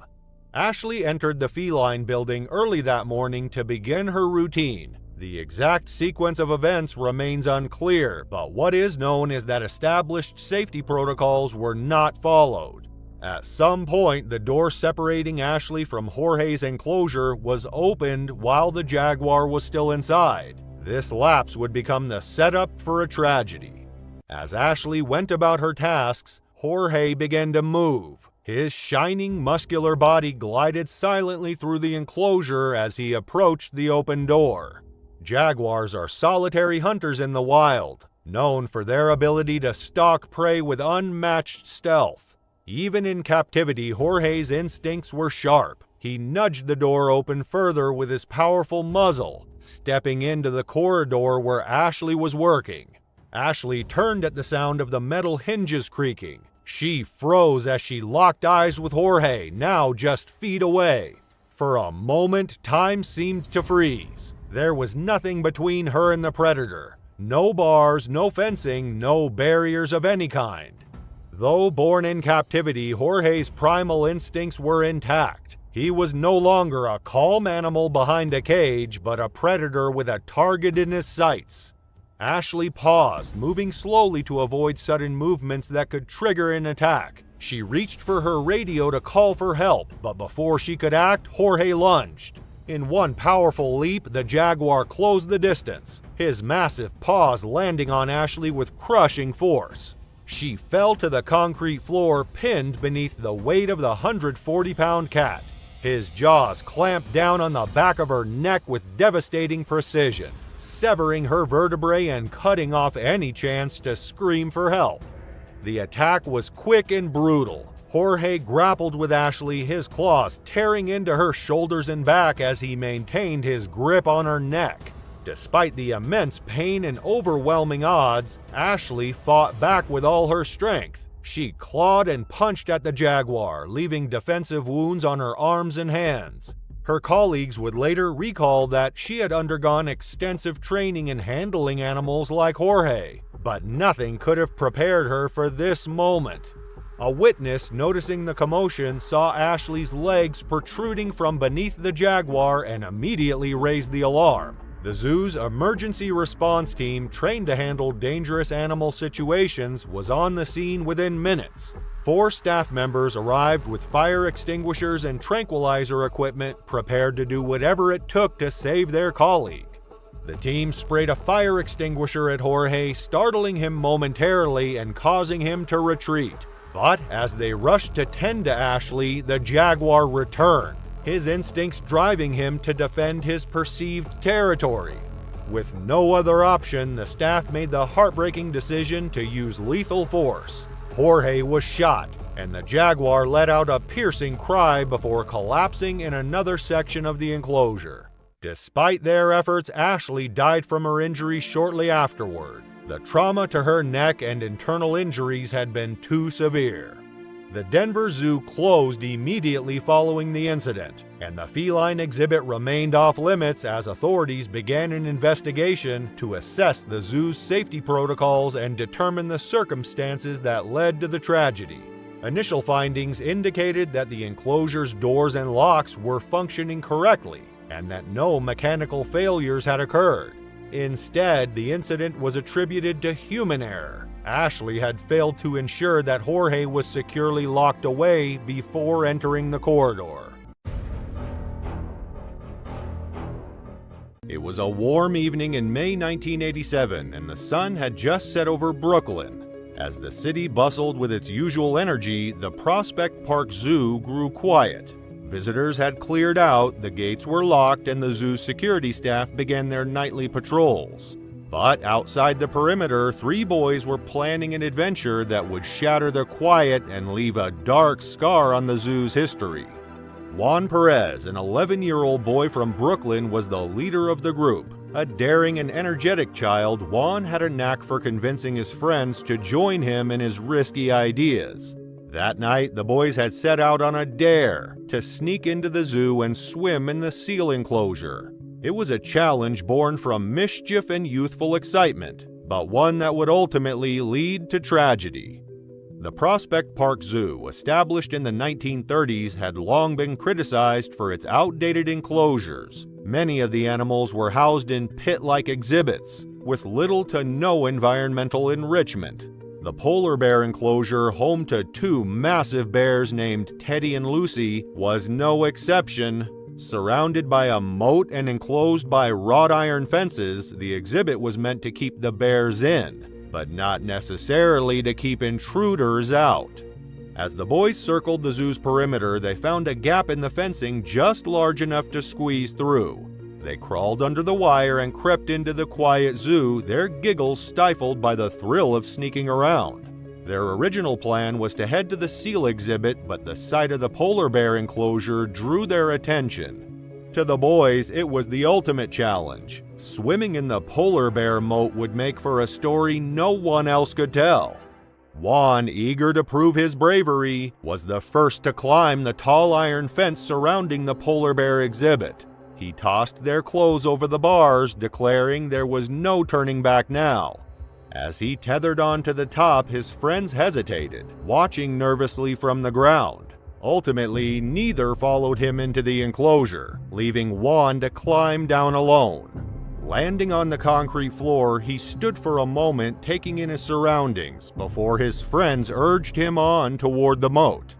Ashley entered the feline building early that morning to begin her routine. The exact sequence of events remains unclear, but what is known is that established safety protocols were not followed. At some point, the door separating Ashley from Jorge's enclosure was opened while the jaguar was still inside. This lapse would become the setup for a tragedy. As Ashley went about her tasks, Jorge began to move. His shining, muscular body glided silently through the enclosure as he approached the open door. Jaguars are solitary hunters in the wild, known for their ability to stalk prey with unmatched stealth. Even in captivity, Jorge's instincts were sharp. He nudged the door open further with his powerful muzzle, stepping into the corridor where Ashley was working. Ashley turned at the sound of the metal hinges creaking. She froze as she locked eyes with Jorge, now just feet away. For a moment, time seemed to freeze. There was nothing between her and the predator. No bars, no fencing, no barriers of any kind. Though born in captivity, Jorge's primal instincts were intact. He was no longer a calm animal behind a cage, but a predator with a target in his sights. Ashley paused, moving slowly to avoid sudden movements that could trigger an attack. She reached for her radio to call for help, but before she could act, Jorge lunged. In one powerful leap, the jaguar closed the distance, his massive paws landing on Ashley with crushing force. She fell to the concrete floor, pinned beneath the weight of the 140-pound cat. His jaws clamped down on the back of her neck with devastating precision, severing her vertebrae and cutting off any chance to scream for help. The attack was quick and brutal. Jorge grappled with Ashley, his claws tearing into her shoulders and back as he maintained his grip on her neck. Despite the immense pain and overwhelming odds, Ashley fought back with all her strength. She clawed and punched at the jaguar, leaving defensive wounds on her arms and hands. Her colleagues would later recall that she had undergone extensive training in handling animals like Jorge, but nothing could have prepared her for this moment. A witness noticing the commotion saw Ashley's legs protruding from beneath the jaguar and immediately raised the alarm. The zoo's emergency response team, trained to handle dangerous animal situations, was on the scene within minutes. 4 staff members arrived with fire extinguishers and tranquilizer equipment, prepared to do whatever it took to save their colleague. The team sprayed a fire extinguisher at Jorge, startling him momentarily and causing him to retreat. But as they rushed to tend to Ashley, the jaguar returned, his instincts driving him to defend his perceived territory. With no other option, the staff made the heartbreaking decision to use lethal force. Jorge was shot, and the jaguar let out a piercing cry before collapsing in another section of the enclosure. Despite their efforts, Ashley died from her injuries shortly afterward. The trauma to her neck and internal injuries had been too severe. The Denver Zoo closed immediately following the incident, and the feline exhibit remained off limits as authorities began an investigation to assess the zoo's safety protocols and determine the circumstances that led to the tragedy. Initial findings indicated that the enclosure's doors and locks were functioning correctly, and that no mechanical failures had occurred. Instead, the incident was attributed to human error. Ashley had failed to ensure that Jorge was securely locked away before entering the corridor. It was a warm evening in May 1987, and the sun had just set over Brooklyn. As the city bustled with its usual energy, the Prospect Park Zoo grew quiet. Visitors had cleared out, the gates were locked, and the zoo's security staff began their nightly patrols. But outside the perimeter, 3 boys were planning an adventure that would shatter the quiet and leave a dark scar on the zoo's history. Juan Perez, an 11-year-old boy from Brooklyn, was the leader of the group. A daring and energetic child, Juan had a knack for convincing his friends to join him in his risky ideas. That night, the boys had set out on a dare to sneak into the zoo and swim in the seal enclosure. It was a challenge born from mischief and youthful excitement, but one that would ultimately lead to tragedy. The Prospect Park Zoo, established in the 1930s, had long been criticized for its outdated enclosures. Many of the animals were housed in pit-like exhibits, with little to no environmental enrichment. The polar bear enclosure, home to 2 massive bears named Teddy and Lucy, was no exception. Surrounded by a moat and enclosed by wrought iron fences, the exhibit was meant to keep the bears in, but not necessarily to keep intruders out. As the boys circled the zoo's perimeter, they found a gap in the fencing just large enough to squeeze through. They crawled under the wire and crept into the quiet zoo, their giggles stifled by the thrill of sneaking around. Their original plan was to head to the seal exhibit, but the sight of the polar bear enclosure drew their attention. To the boys, it was the ultimate challenge. Swimming in the polar bear moat would make for a story no one else could tell. Juan, eager to prove his bravery, was the first to climb the tall iron fence surrounding the polar bear exhibit. He tossed their clothes over the bars, declaring there was no turning back now. As he tethered onto the top, his friends hesitated, watching nervously from the ground. Ultimately, neither followed him into the enclosure, leaving Juan to climb down alone. Landing on the concrete floor, he stood for a moment, taking in his surroundings, before his friends urged him on toward the moat.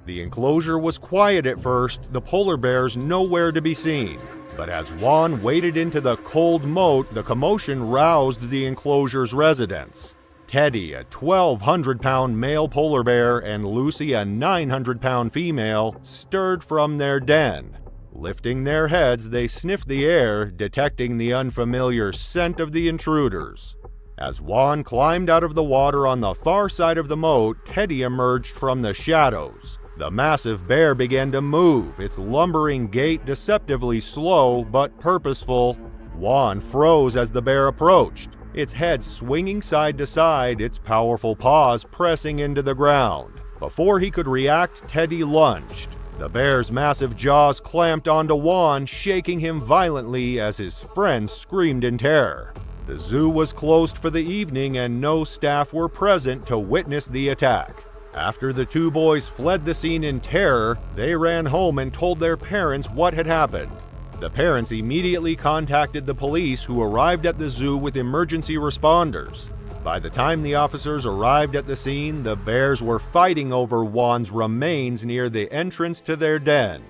The enclosure was quiet at first, the polar bears nowhere to be seen. But as Juan waded into the cold moat, the commotion roused the enclosure's residents. Teddy, a 1,200-pound male polar bear, and Lucy, a 900-pound female, stirred from their den. Lifting their heads, they sniffed the air, detecting the unfamiliar scent of the intruders. As Juan climbed out of the water on the far side of the moat, Teddy emerged from the shadows. The massive bear began to move, its lumbering gait deceptively slow but purposeful. Juan froze as the bear approached, its head swinging side to side, its powerful paws pressing into the ground. Before he could react, Teddy lunged. The bear's massive jaws clamped onto Juan, shaking him violently as his friends screamed in terror. The zoo was closed for the evening and no staff were present to witness the attack. After the two boys fled the scene in terror, they ran home and told their parents what had happened. The parents immediately contacted the police, who arrived at the zoo with emergency responders. By the time the officers arrived at the scene, the bears were fighting over Juan's remains near the entrance to their den.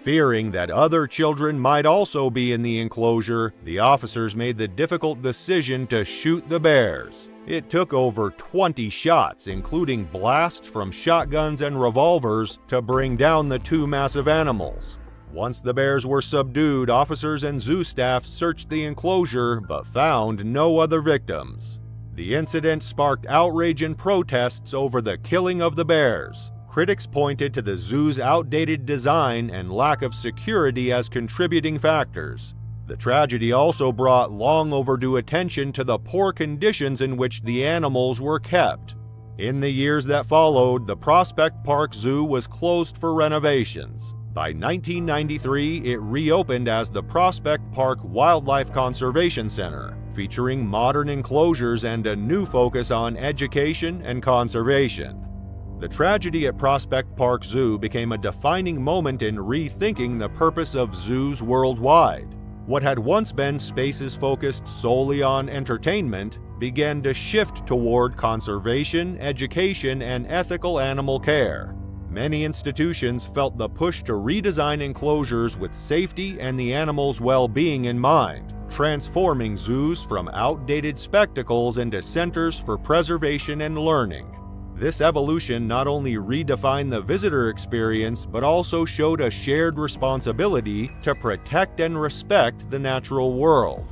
Fearing that other children might also be in the enclosure, the officers made the difficult decision to shoot the bears. It took over 20 shots, including blasts from shotguns and revolvers, to bring down the two massive animals. Once the bears were subdued, officers and zoo staff searched the enclosure but found no other victims. The incident sparked outrage and protests over the killing of the bears. Critics pointed to the zoo's outdated design and lack of security as contributing factors. The tragedy also brought long overdue attention to the poor conditions in which the animals were kept. In the years that followed, the Prospect Park Zoo was closed for renovations. By 1993, it reopened as the Prospect Park Wildlife Conservation Center, featuring modern enclosures and a new focus on education and conservation. The tragedy at Prospect Park Zoo became a defining moment in rethinking the purpose of zoos worldwide. What had once been spaces focused solely on entertainment began to shift toward conservation, education, and ethical animal care. Many institutions felt the push to redesign enclosures with safety and the animals' well-being in mind, transforming zoos from outdated spectacles into centers for preservation and learning. This evolution not only redefined the visitor experience, but also showed a shared responsibility to protect and respect the natural world.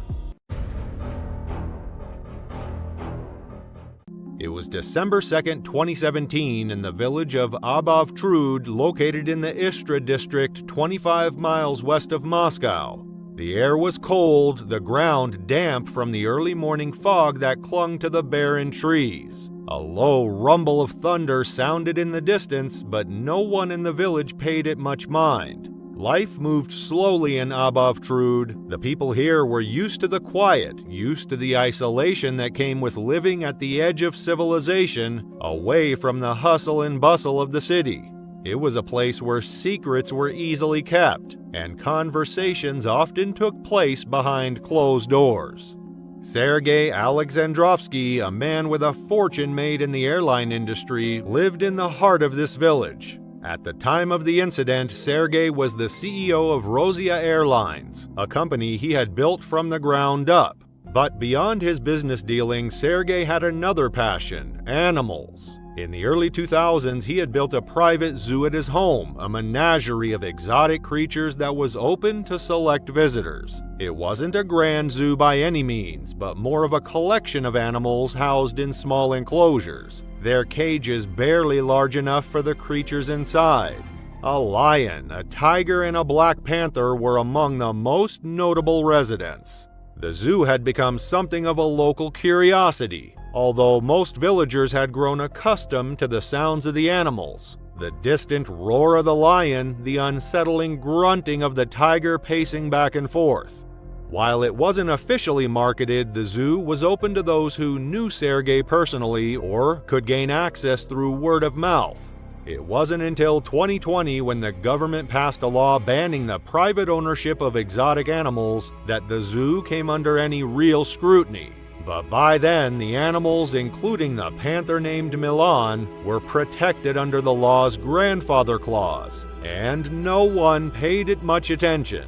It was December 2, 2017, in the village of Abovtrud, located in the Istra district 25 miles west of Moscow. The air was cold, the ground damp from the early morning fog that clung to the barren trees. A low rumble of thunder sounded in the distance, but no one in the village paid it much mind. Life moved slowly in Abovtrud. The people here were used to the quiet, used to the isolation that came with living at the edge of civilization, away from the hustle and bustle of the city. It was a place where secrets were easily kept, and conversations often took place behind closed doors. Sergei Alexandrovsky, a man with a fortune made in the airline industry, lived in the heart of this village. At the time of the incident, Sergei was the CEO of Rosia Airlines, a company he had built from the ground up. But beyond his business dealings, Sergei had another passion: animals. In the early 2000s, he had built a private zoo at his home, a menagerie of exotic creatures that was open to select visitors. It wasn't a grand zoo by any means, but more of a collection of animals housed in small enclosures, their cages barely large enough for the creatures inside. A lion, a tiger, and a black panther were among the most notable residents. The zoo had become something of a local curiosity, although most villagers had grown accustomed to the sounds of the animals: the distant roar of the lion, the unsettling grunting of the tiger pacing back and forth. While it wasn't officially marketed, the zoo was open to those who knew Sergei personally or could gain access through word of mouth. It wasn't until 2020, when the government passed a law banning the private ownership of exotic animals, that the zoo came under any real scrutiny. But by then, the animals, including the panther named Milan, were protected under the law's grandfather clause, and no one paid it much attention.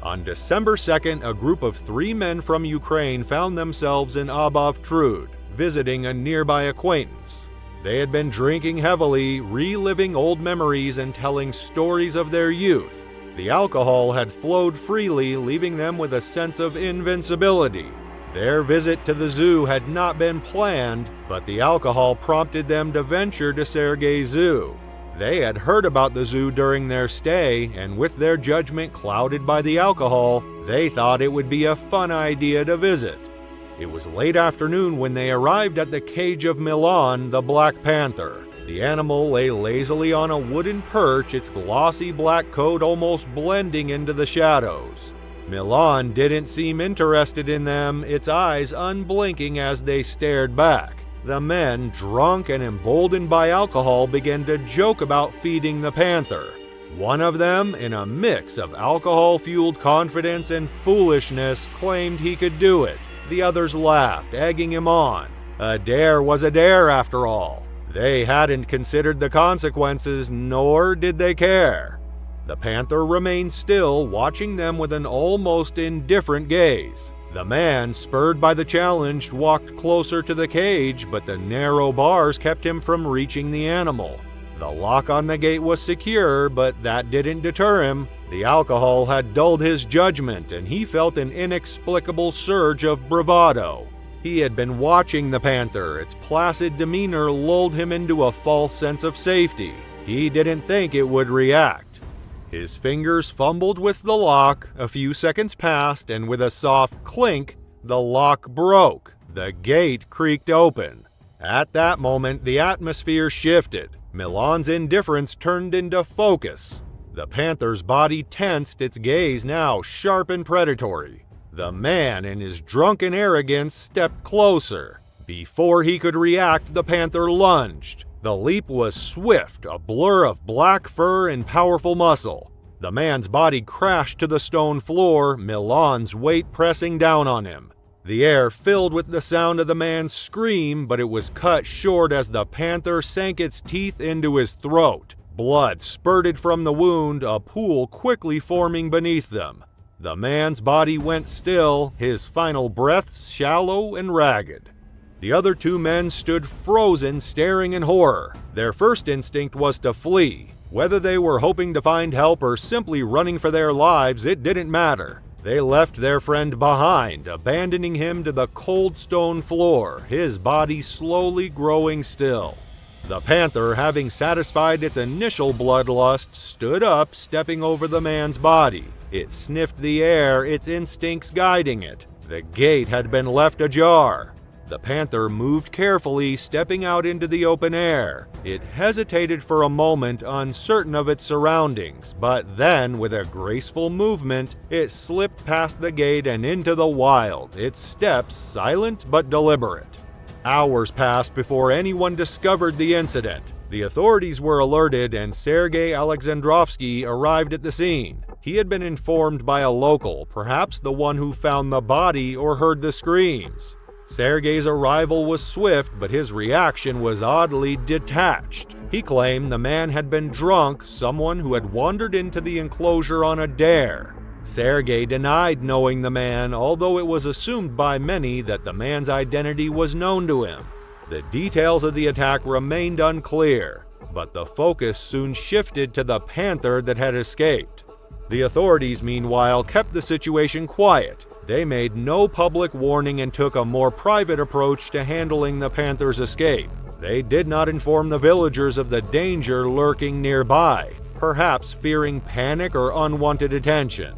On December 2nd, a group of 3 men from Ukraine found themselves in Abovtrud. visiting a nearby acquaintance. They had been drinking heavily, reliving old memories and telling stories of their youth. The alcohol had flowed freely, leaving them with a sense of invincibility. Their visit to the zoo had not been planned, but the alcohol prompted them to venture to Sergei's zoo. They had heard about the zoo during their stay, and with their judgment clouded by the alcohol, they thought it would be a fun idea to visit. It was late afternoon when they arrived at the cage of Milan, the black panther. The animal lay lazily on a wooden perch, its glossy black coat almost blending into the shadows. Milan didn't seem interested in them, its eyes unblinking as they stared back. The men, drunk and emboldened by alcohol, began to joke about feeding the panther. One of them, in a mix of alcohol-fueled confidence and foolishness, claimed he could do it. The others laughed, egging him on. A dare was a dare after all. They hadn't considered the consequences, nor did they care. The panther remained still, watching them with an almost indifferent gaze. The man, spurred by the challenge, walked closer to the cage, but the narrow bars kept him from reaching the animal. The lock on the gate was secure, but that didn't deter him. The alcohol had dulled his judgment, and he felt an inexplicable surge of bravado. He had been watching the panther. Its placid demeanor lulled him into a false sense of safety. He didn't think it would react. His fingers fumbled with the lock, a few seconds passed, and with a soft clink, the lock broke. The gate creaked open. At that moment, the atmosphere shifted. Milan's indifference turned into focus. The panther's body tensed, its gaze now sharp and predatory. The man, in his drunken arrogance, stepped closer. Before he could react, the panther lunged. The leap was swift, a blur of black fur and powerful muscle. The man's body crashed to the stone floor, Milan's weight pressing down on him. The air filled with the sound of the man's scream, but it was cut short as the panther sank its teeth into his throat. Blood spurted from the wound, a pool quickly forming beneath them. The man's body went still, his final breaths shallow and ragged. The other two men stood frozen, staring in horror. Their first instinct was to flee. Whether they were hoping to find help or simply running for their lives, it didn't matter. They left their friend behind, abandoning him to the cold stone floor, his body slowly growing still. The panther, having satisfied its initial bloodlust, stood up, stepping over the man's body. It sniffed the air, its instincts guiding it. The gate had been left ajar. The panther moved carefully, stepping out into the open air. It hesitated for a moment, uncertain of its surroundings, but then, with a graceful movement, it slipped past the gate and into the wild, its steps silent but deliberate. Hours passed before anyone discovered the incident. The authorities were alerted, and Sergei Alexandrovsky arrived at the scene. He had been informed by a local, perhaps the one who found the body or heard the screams. Sergei's arrival was swift, but his reaction was oddly detached. He claimed the man had been drunk, someone who had wandered into the enclosure on a dare. Sergei denied knowing the man, although it was assumed by many that the man's identity was known to him. The details of the attack remained unclear, but the focus soon shifted to the panther that had escaped. The authorities, meanwhile, kept the situation quiet. They made no public warning and took a more private approach to handling the panther's escape. They did not inform the villagers of the danger lurking nearby, perhaps fearing panic or unwanted attention.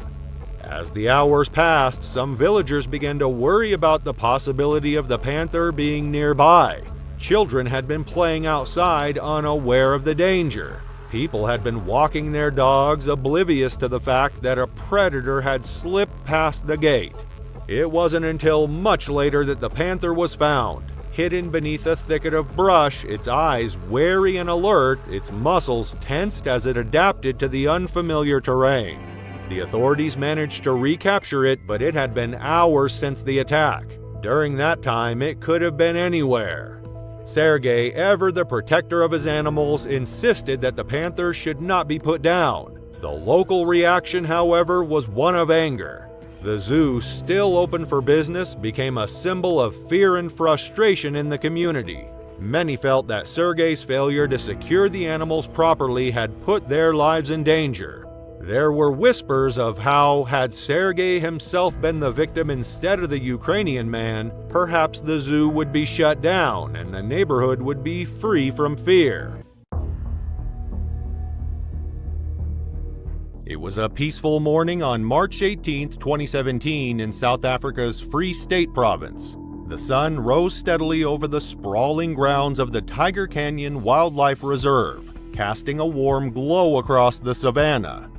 As the hours passed, some villagers began to worry about the possibility of the panther being nearby. Children had been playing outside, unaware of the danger. People had been walking their dogs, oblivious to the fact that a predator had slipped past the gate. It wasn't until much later that the panther was found, hidden beneath a thicket of brush, its eyes wary and alert, its muscles tensed as it adapted to the unfamiliar terrain. The authorities managed to recapture it, but it had been hours since the attack. During that time, it could have been anywhere. Sergei, ever the protector of his animals, insisted that the panther should not be put down. The local reaction, however, was one of anger. The zoo, still open for business, became a symbol of fear and frustration in the community. Many felt that Sergei's failure to secure the animals properly had put their lives in danger. There were whispers of how, had Sergei himself been the victim instead of the Ukrainian man, perhaps the zoo would be shut down and the neighborhood would be free from fear. It was a peaceful morning on March 18, 2017 in South Africa's Free State province. The sun rose steadily over the sprawling grounds of the Tiger Canyon Wildlife Reserve, casting a warm glow across the savanna.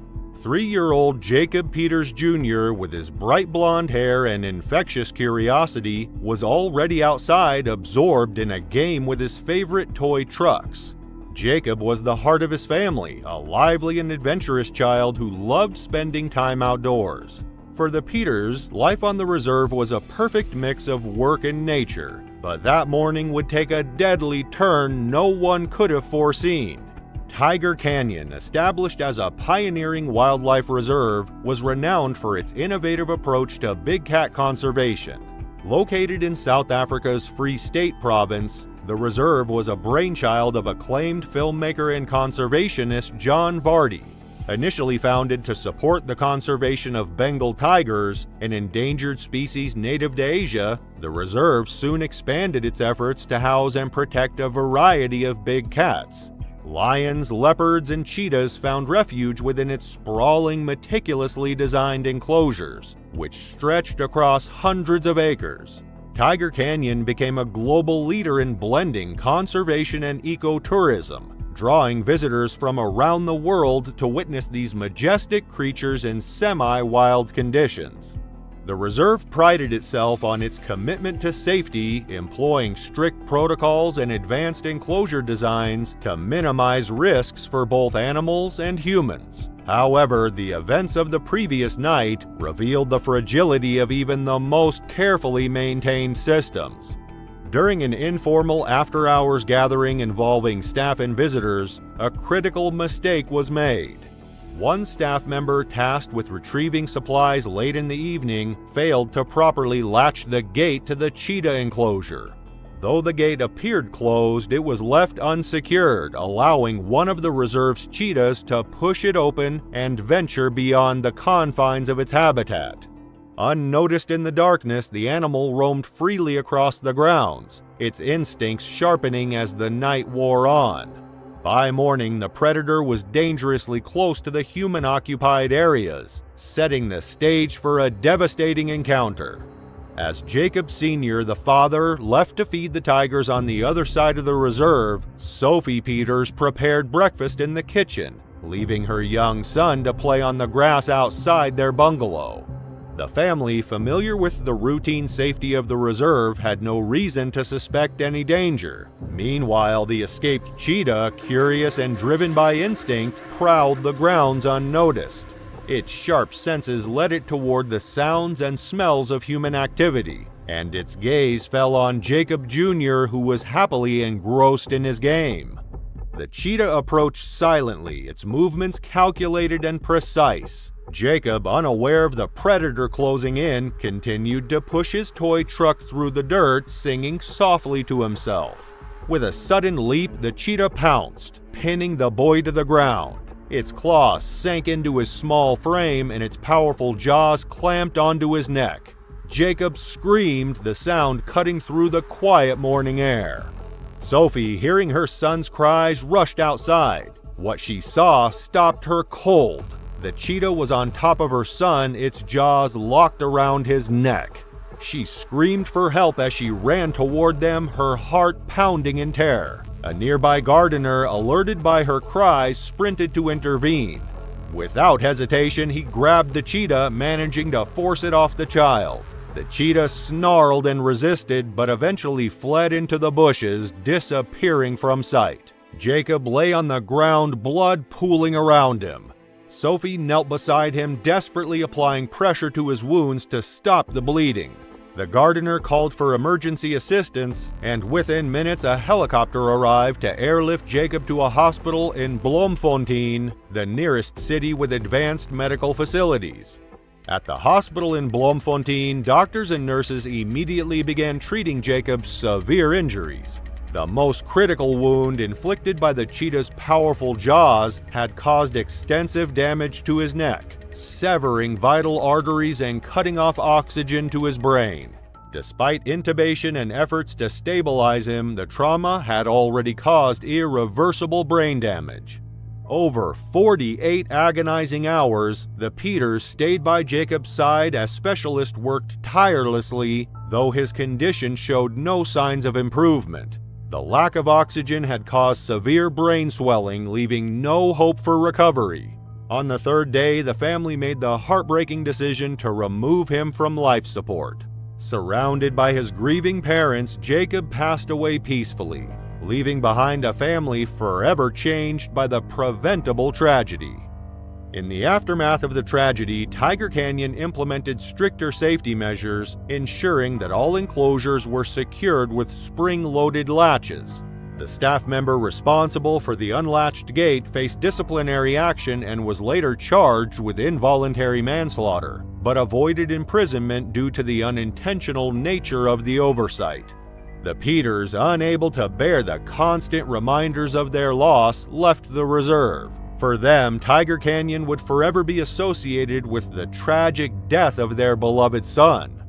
3-year-old Jacob Peters Jr., with his bright blonde hair and infectious curiosity, was already outside, absorbed in a game with his favorite toy trucks. Jacob was the heart of his family, a lively and adventurous child who loved spending time outdoors. For the Peters, life on the reserve was a perfect mix of work and nature, but that morning would take a deadly turn no one could have foreseen. Tiger Canyon, established as a pioneering wildlife reserve, was renowned for its innovative approach to big cat conservation. Located in South Africa's Free State province, the reserve was a brainchild of acclaimed filmmaker and conservationist John Vardy. Initially founded to support the conservation of Bengal tigers, an endangered species native to Asia, the reserve soon expanded its efforts to house and protect a variety of big cats. Lions, leopards, and cheetahs found refuge within its sprawling, meticulously designed enclosures, which stretched across hundreds of acres. Tiger Canyon became a global leader in blending conservation and ecotourism, drawing visitors from around the world to witness these majestic creatures in semi-wild conditions. The reserve prided itself on its commitment to safety, employing strict protocols and advanced enclosure designs to minimize risks for both animals and humans. However, the events of the previous night revealed the fragility of even the most carefully maintained systems. During an informal after-hours gathering involving staff and visitors, a critical mistake was made. One staff member tasked with retrieving supplies late in the evening failed to properly latch the gate to the cheetah enclosure. Though the gate appeared closed, it was left unsecured, allowing one of the reserve's cheetahs to push it open and venture beyond the confines of its habitat. Unnoticed in the darkness, the animal roamed freely across the grounds, its instincts sharpening as the night wore on. By morning, the predator was dangerously close to the human-occupied areas, setting the stage for a devastating encounter. As Jacob Sr., the father, left to feed the tigers on the other side of the reserve, Sophie Peters prepared breakfast in the kitchen, leaving her young son to play on the grass outside their bungalow. The family, familiar with the routine safety of the reserve, had no reason to suspect any danger. Meanwhile, the escaped cheetah, curious and driven by instinct, prowled the grounds unnoticed. Its sharp senses led it toward the sounds and smells of human activity, and its gaze fell on Jacob Jr., who was happily engrossed in his game. The cheetah approached silently, its movements calculated and precise. Jacob, unaware of the predator closing in, continued to push his toy truck through the dirt, singing softly to himself. With a sudden leap, the cheetah pounced, pinning the boy to the ground. Its claws sank into his small frame and its powerful jaws clamped onto his neck. Jacob screamed, the sound cutting through the quiet morning air. Sophie, hearing her son's cries, rushed outside. What she saw stopped her cold. The cheetah was on top of her son, its jaws locked around his neck. She screamed for help as she ran toward them, her heart pounding in terror. A nearby gardener, alerted by her cries, sprinted to intervene. Without hesitation, he grabbed the cheetah, managing to force it off the child. The cheetah snarled and resisted, but eventually fled into the bushes, disappearing from sight. Jacob lay on the ground, blood pooling around him. Sophie knelt beside him, desperately applying pressure to his wounds to stop the bleeding. The gardener called for emergency assistance, and within minutes a helicopter arrived to airlift Jacob to a hospital in Bloemfontein, the nearest city with advanced medical facilities. At the hospital in Bloemfontein, doctors and nurses immediately began treating Jacob's severe injuries. The most critical wound inflicted by the cheetah's powerful jaws had caused extensive damage to his neck, severing vital arteries and cutting off oxygen to his brain. Despite intubation and efforts to stabilize him, the trauma had already caused irreversible brain damage. Over 48 agonizing hours, the Peters stayed by Jacob's side as specialists worked tirelessly, though his condition showed no signs of improvement. The lack of oxygen had caused severe brain swelling, leaving no hope for recovery. On the third day, the family made the heartbreaking decision to remove him from life support. Surrounded by his grieving parents, Jacob passed away peacefully, leaving behind a family forever changed by the preventable tragedy. In the aftermath of the tragedy, Tiger Canyon implemented stricter safety measures, ensuring that all enclosures were secured with spring-loaded latches. The staff member responsible for the unlatched gate faced disciplinary action and was later charged with involuntary manslaughter, but avoided imprisonment due to the unintentional nature of the oversight. The Peters, unable to bear the constant reminders of their loss, left the reserve. For them, Tiger Canyon would forever be associated with the tragic death of their beloved son.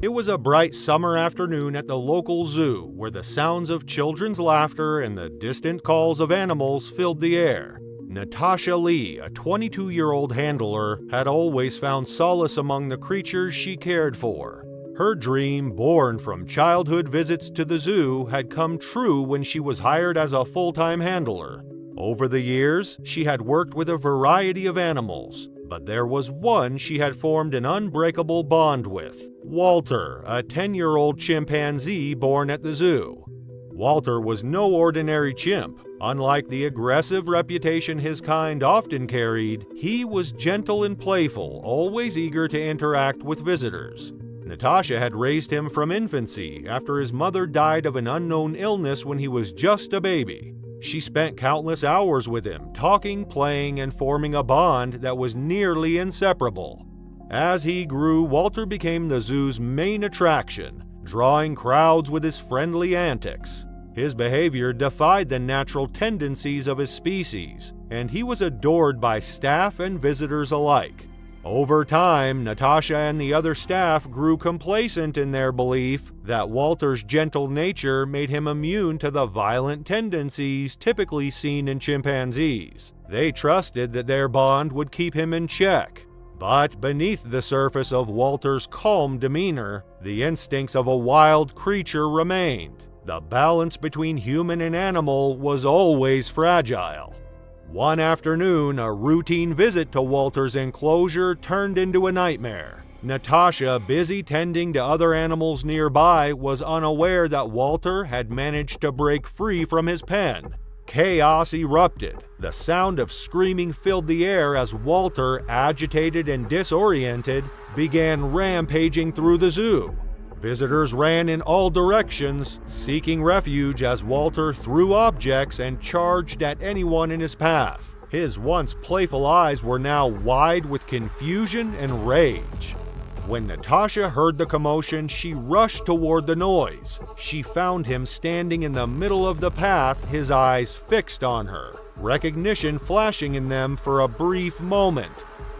It was a bright summer afternoon at the local zoo, where the sounds of children's laughter and the distant calls of animals filled the air. Natasha Lee, a 22-year-old handler, had always found solace among the creatures she cared for. Her dream, born from childhood visits to the zoo, had come true when she was hired as a full-time handler. Over the years, she had worked with a variety of animals, but there was one she had formed an unbreakable bond with: Walter, a 10-year-old chimpanzee born at the zoo. Walter was no ordinary chimp. Unlike the aggressive reputation his kind often carried, he was gentle and playful, always eager to interact with visitors. Natasha had raised him from infancy after his mother died of an unknown illness when he was just a baby. She spent countless hours with him, talking, playing, and forming a bond that was nearly inseparable. As he grew, Walter became the zoo's main attraction, drawing crowds with his friendly antics. His behavior defied the natural tendencies of his species, and he was adored by staff and visitors alike. Over time, Natasha and the other staff grew complacent in their belief that Walter's gentle nature made him immune to the violent tendencies typically seen in chimpanzees. They trusted that their bond would keep him in check. But beneath the surface of Walter's calm demeanor, the instincts of a wild creature remained. The balance between human and animal was always fragile. One afternoon, a routine visit to Walter's enclosure turned into a nightmare. Natasha, busy tending to other animals nearby, was unaware that Walter had managed to break free from his pen. Chaos erupted. The sound of screaming filled the air as Walter, agitated and disoriented, began rampaging through the zoo. Visitors ran in all directions, seeking refuge as Walter threw objects and charged at anyone in his path. His once playful eyes were now wide with confusion and rage. When Natasha heard the commotion, she rushed toward the noise. She found him standing in the middle of the path, his eyes fixed on her, recognition flashing in them for a brief moment.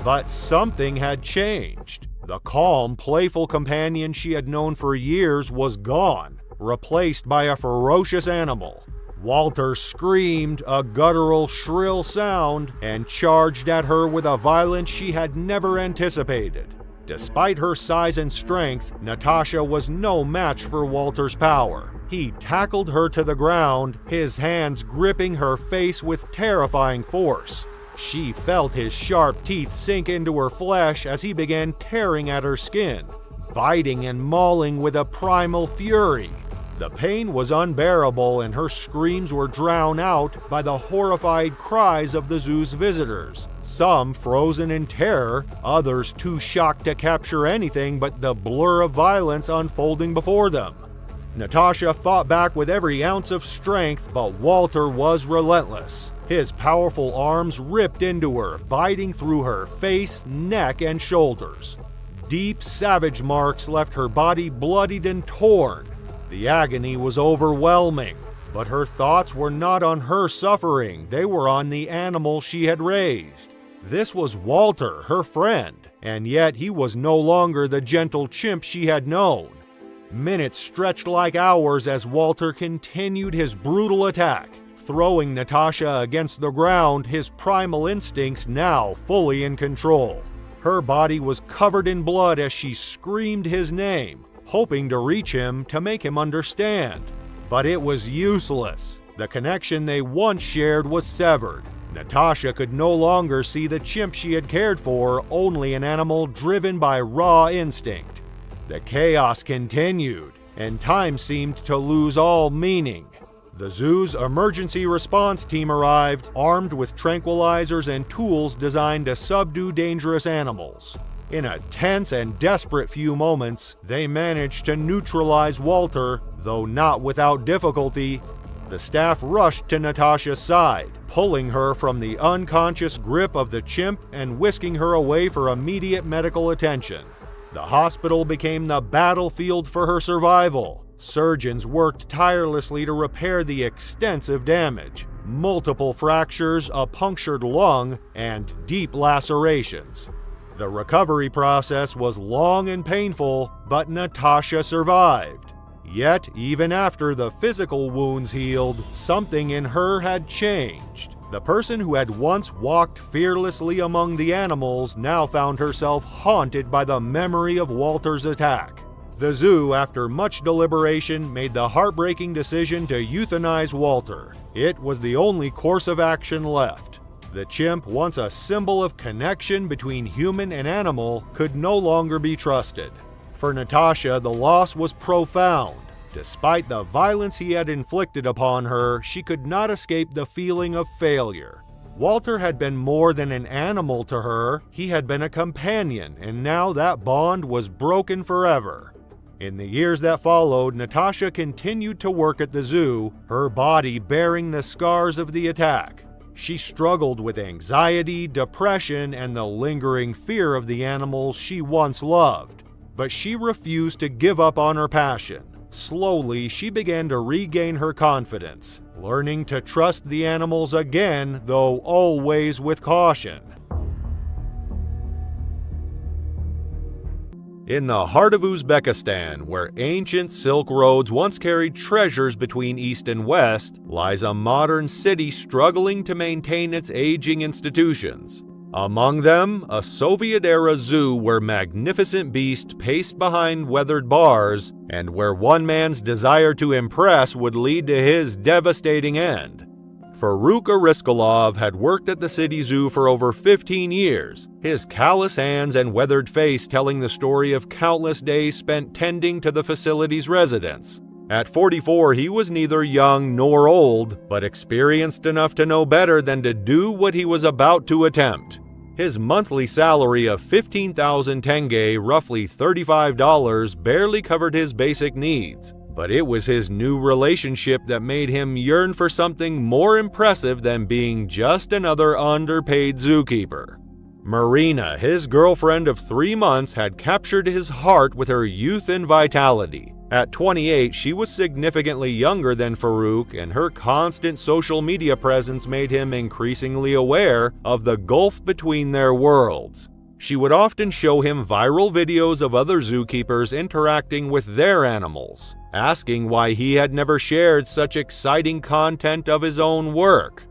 But something had changed. The calm, playful companion she had known for years was gone, replaced by a ferocious animal. Walter screamed a guttural, shrill sound and charged at her with a violence she had never anticipated. Despite her size and strength, Natasha was no match for Walter's power. He tackled her to the ground, his hands gripping her face with terrifying force. She felt his sharp teeth sink into her flesh as he began tearing at her skin, biting and mauling with a primal fury. The pain was unbearable, and her screams were drowned out by the horrified cries of the zoo's visitors, some frozen in terror, others too shocked to capture anything but the blur of violence unfolding before them. Natasha fought back with every ounce of strength, but Walter was relentless. His powerful arms ripped into her, biting through her face, neck, and shoulders. Deep, savage marks left her body bloodied and torn. The agony was overwhelming, but her thoughts were not on her suffering, they were on the animal she had raised. This was Walter, her friend, and yet he was no longer the gentle chimp she had known. Minutes stretched like hours as Walter continued his brutal attack, throwing Natasha against the ground, his primal instincts now fully in control. Her body was covered in blood as she screamed his name, hoping to reach him to make him understand. But it was useless. The connection they once shared was severed. Natasha could no longer see the chimp she had cared for, only an animal driven by raw instinct. The chaos continued, and time seemed to lose all meaning. The zoo's emergency response team arrived, armed with tranquilizers and tools designed to subdue dangerous animals. In a tense and desperate few moments, they managed to neutralize Walter, though not without difficulty. The staff rushed to Natasha's side, pulling her from the unconscious grip of the chimp and whisking her away for immediate medical attention. The hospital became the battlefield for her survival. Surgeons worked tirelessly to repair the extensive damage, multiple fractures, a punctured lung, and deep lacerations. The recovery process was long and painful, but Natasha survived. Yet, even after the physical wounds healed, something in her had changed. The person who had once walked fearlessly among the animals now found herself haunted by the memory of Walter's attack. The zoo, after much deliberation, made the heartbreaking decision to euthanize Walter. It was the only course of action left. The chimp, once a symbol of connection between human and animal, could no longer be trusted. For Natasha, the loss was profound. Despite the violence he had inflicted upon her, she could not escape the feeling of failure. Walter had been more than an animal to her, he had been a companion, and now that bond was broken forever. In the years that followed, Natasha continued to work at the zoo, her body bearing the scars of the attack. She struggled with anxiety, depression, and the lingering fear of the animals she once loved. But she refused to give up on her passion. Slowly, she began to regain her confidence, learning to trust the animals again, though always with caution. In the heart of Uzbekistan, where ancient silk roads once carried treasures between east and west, lies a modern city struggling to maintain its aging institutions. Among them, a Soviet-era zoo where magnificent beasts paced behind weathered bars, and where one man's desire to impress would lead to his devastating end. Farouk Ariskalov had worked at the city zoo for over 15 years, his callous hands and weathered face telling the story of countless days spent tending to the facility's residents. At 44, he was neither young nor old, but experienced enough to know better than to do what he was about to attempt. His monthly salary of 15,000 tenge, roughly $35, barely covered his basic needs. But it was his new relationship that made him yearn for something more impressive than being just another underpaid zookeeper. Marina, his girlfriend of 3 months, had captured his heart with her youth and vitality. At 28, she was significantly younger than Farouk, and her constant social media presence made him increasingly aware of the gulf between their worlds. She would often show him viral videos of other zookeepers interacting with their animals, asking why he had never shared such exciting content of his own work.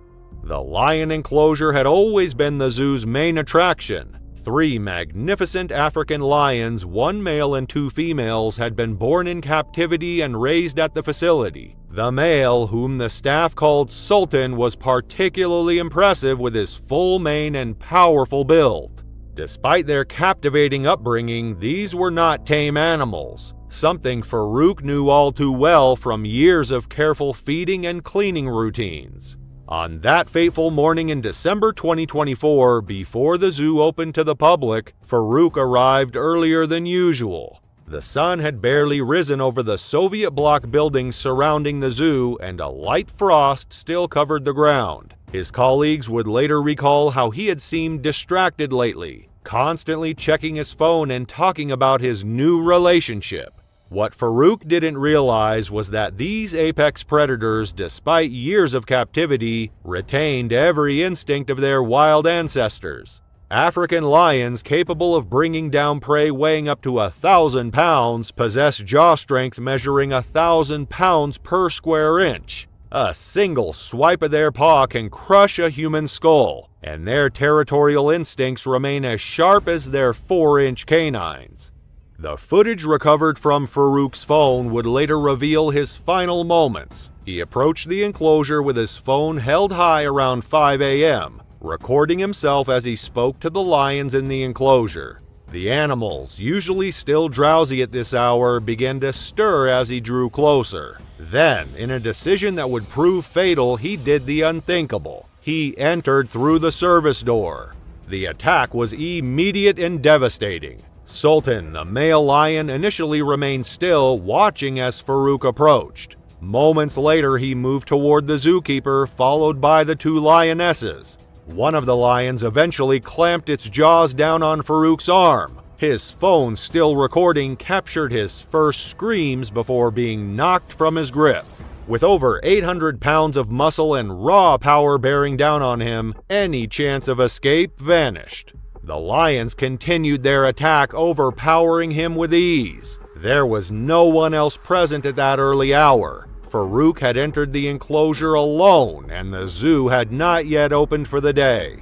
The lion enclosure had always been the zoo's main attraction. 3 magnificent African lions, 1 male and 2 females, had been born in captivity and raised at the facility. The male, whom the staff called Sultan, was particularly impressive with his full mane and powerful build. Despite their captivating upbringing, these were not tame animals, something Farouk knew all too well from years of careful feeding and cleaning routines. On that fateful morning in December 2024, before the zoo opened to the public, Farouk arrived earlier than usual. The sun had barely risen over the Soviet bloc buildings surrounding the zoo, and a light frost still covered the ground. His colleagues would later recall how he had seemed distracted lately, constantly checking his phone and talking about his new relationship. What Farouk didn't realize was that these apex predators, despite years of captivity, retained every instinct of their wild ancestors. African lions capable of bringing down prey weighing up to 1,000 pounds possess jaw strength measuring 1,000 pounds per square inch. A single swipe of their paw can crush a human skull, and their territorial instincts remain as sharp as their 4-inch canines. The footage recovered from Farouk's phone would later reveal his final moments. He approached the enclosure with his phone held high around 5 a.m., recording himself as he spoke to the lions in the enclosure. The animals, usually still drowsy at this hour, began to stir as he drew closer. Then, in a decision that would prove fatal, he did the unthinkable. He entered through the service door. The attack was immediate and devastating. Sultan, the male lion, initially remained still, watching as Farouk approached. Moments later, he moved toward the zookeeper, followed by the 2 lionesses. One of the lions eventually clamped its jaws down on Farouk's arm. His phone, still recording, captured his first screams before being knocked from his grip. With over 800 pounds of muscle and raw power bearing down on him, any chance of escape vanished. The lions continued their attack, overpowering him with ease. There was no one else present at that early hour. Farouk had entered the enclosure alone, and the zoo had not yet opened for the day.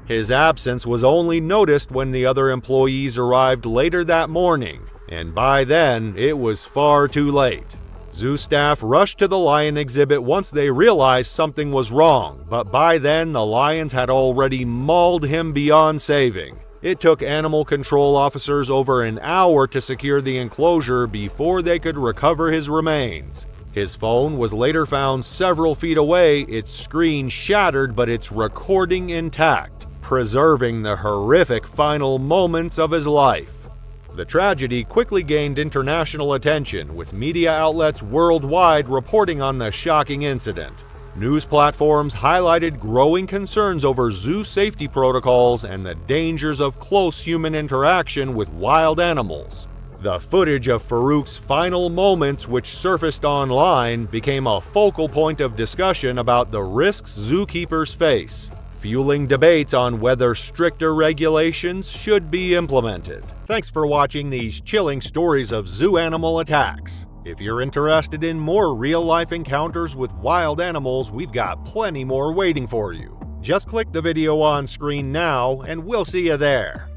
His absence was only noticed when the other employees arrived later that morning, and by then it was far too late. Zoo staff rushed to the lion exhibit once they realized something was wrong, but by then the lions had already mauled him beyond saving. It took animal control officers over an hour to secure the enclosure before they could recover his remains. His phone was later found several feet away, its screen shattered but its recording intact, preserving the horrific final moments of his life. The tragedy quickly gained international attention, with media outlets worldwide reporting on the shocking incident. News platforms highlighted growing concerns over zoo safety protocols and the dangers of close human interaction with wild animals. The footage of Farouk's final moments, which surfaced online, became a focal point of discussion about the risks zookeepers face, fueling debates on whether stricter regulations should be implemented. Thanks for watching these chilling stories of zoo animal attacks. If you're interested in more real-life encounters with wild animals, we've got plenty more waiting for you. Just click the video on screen now, and we'll see you there.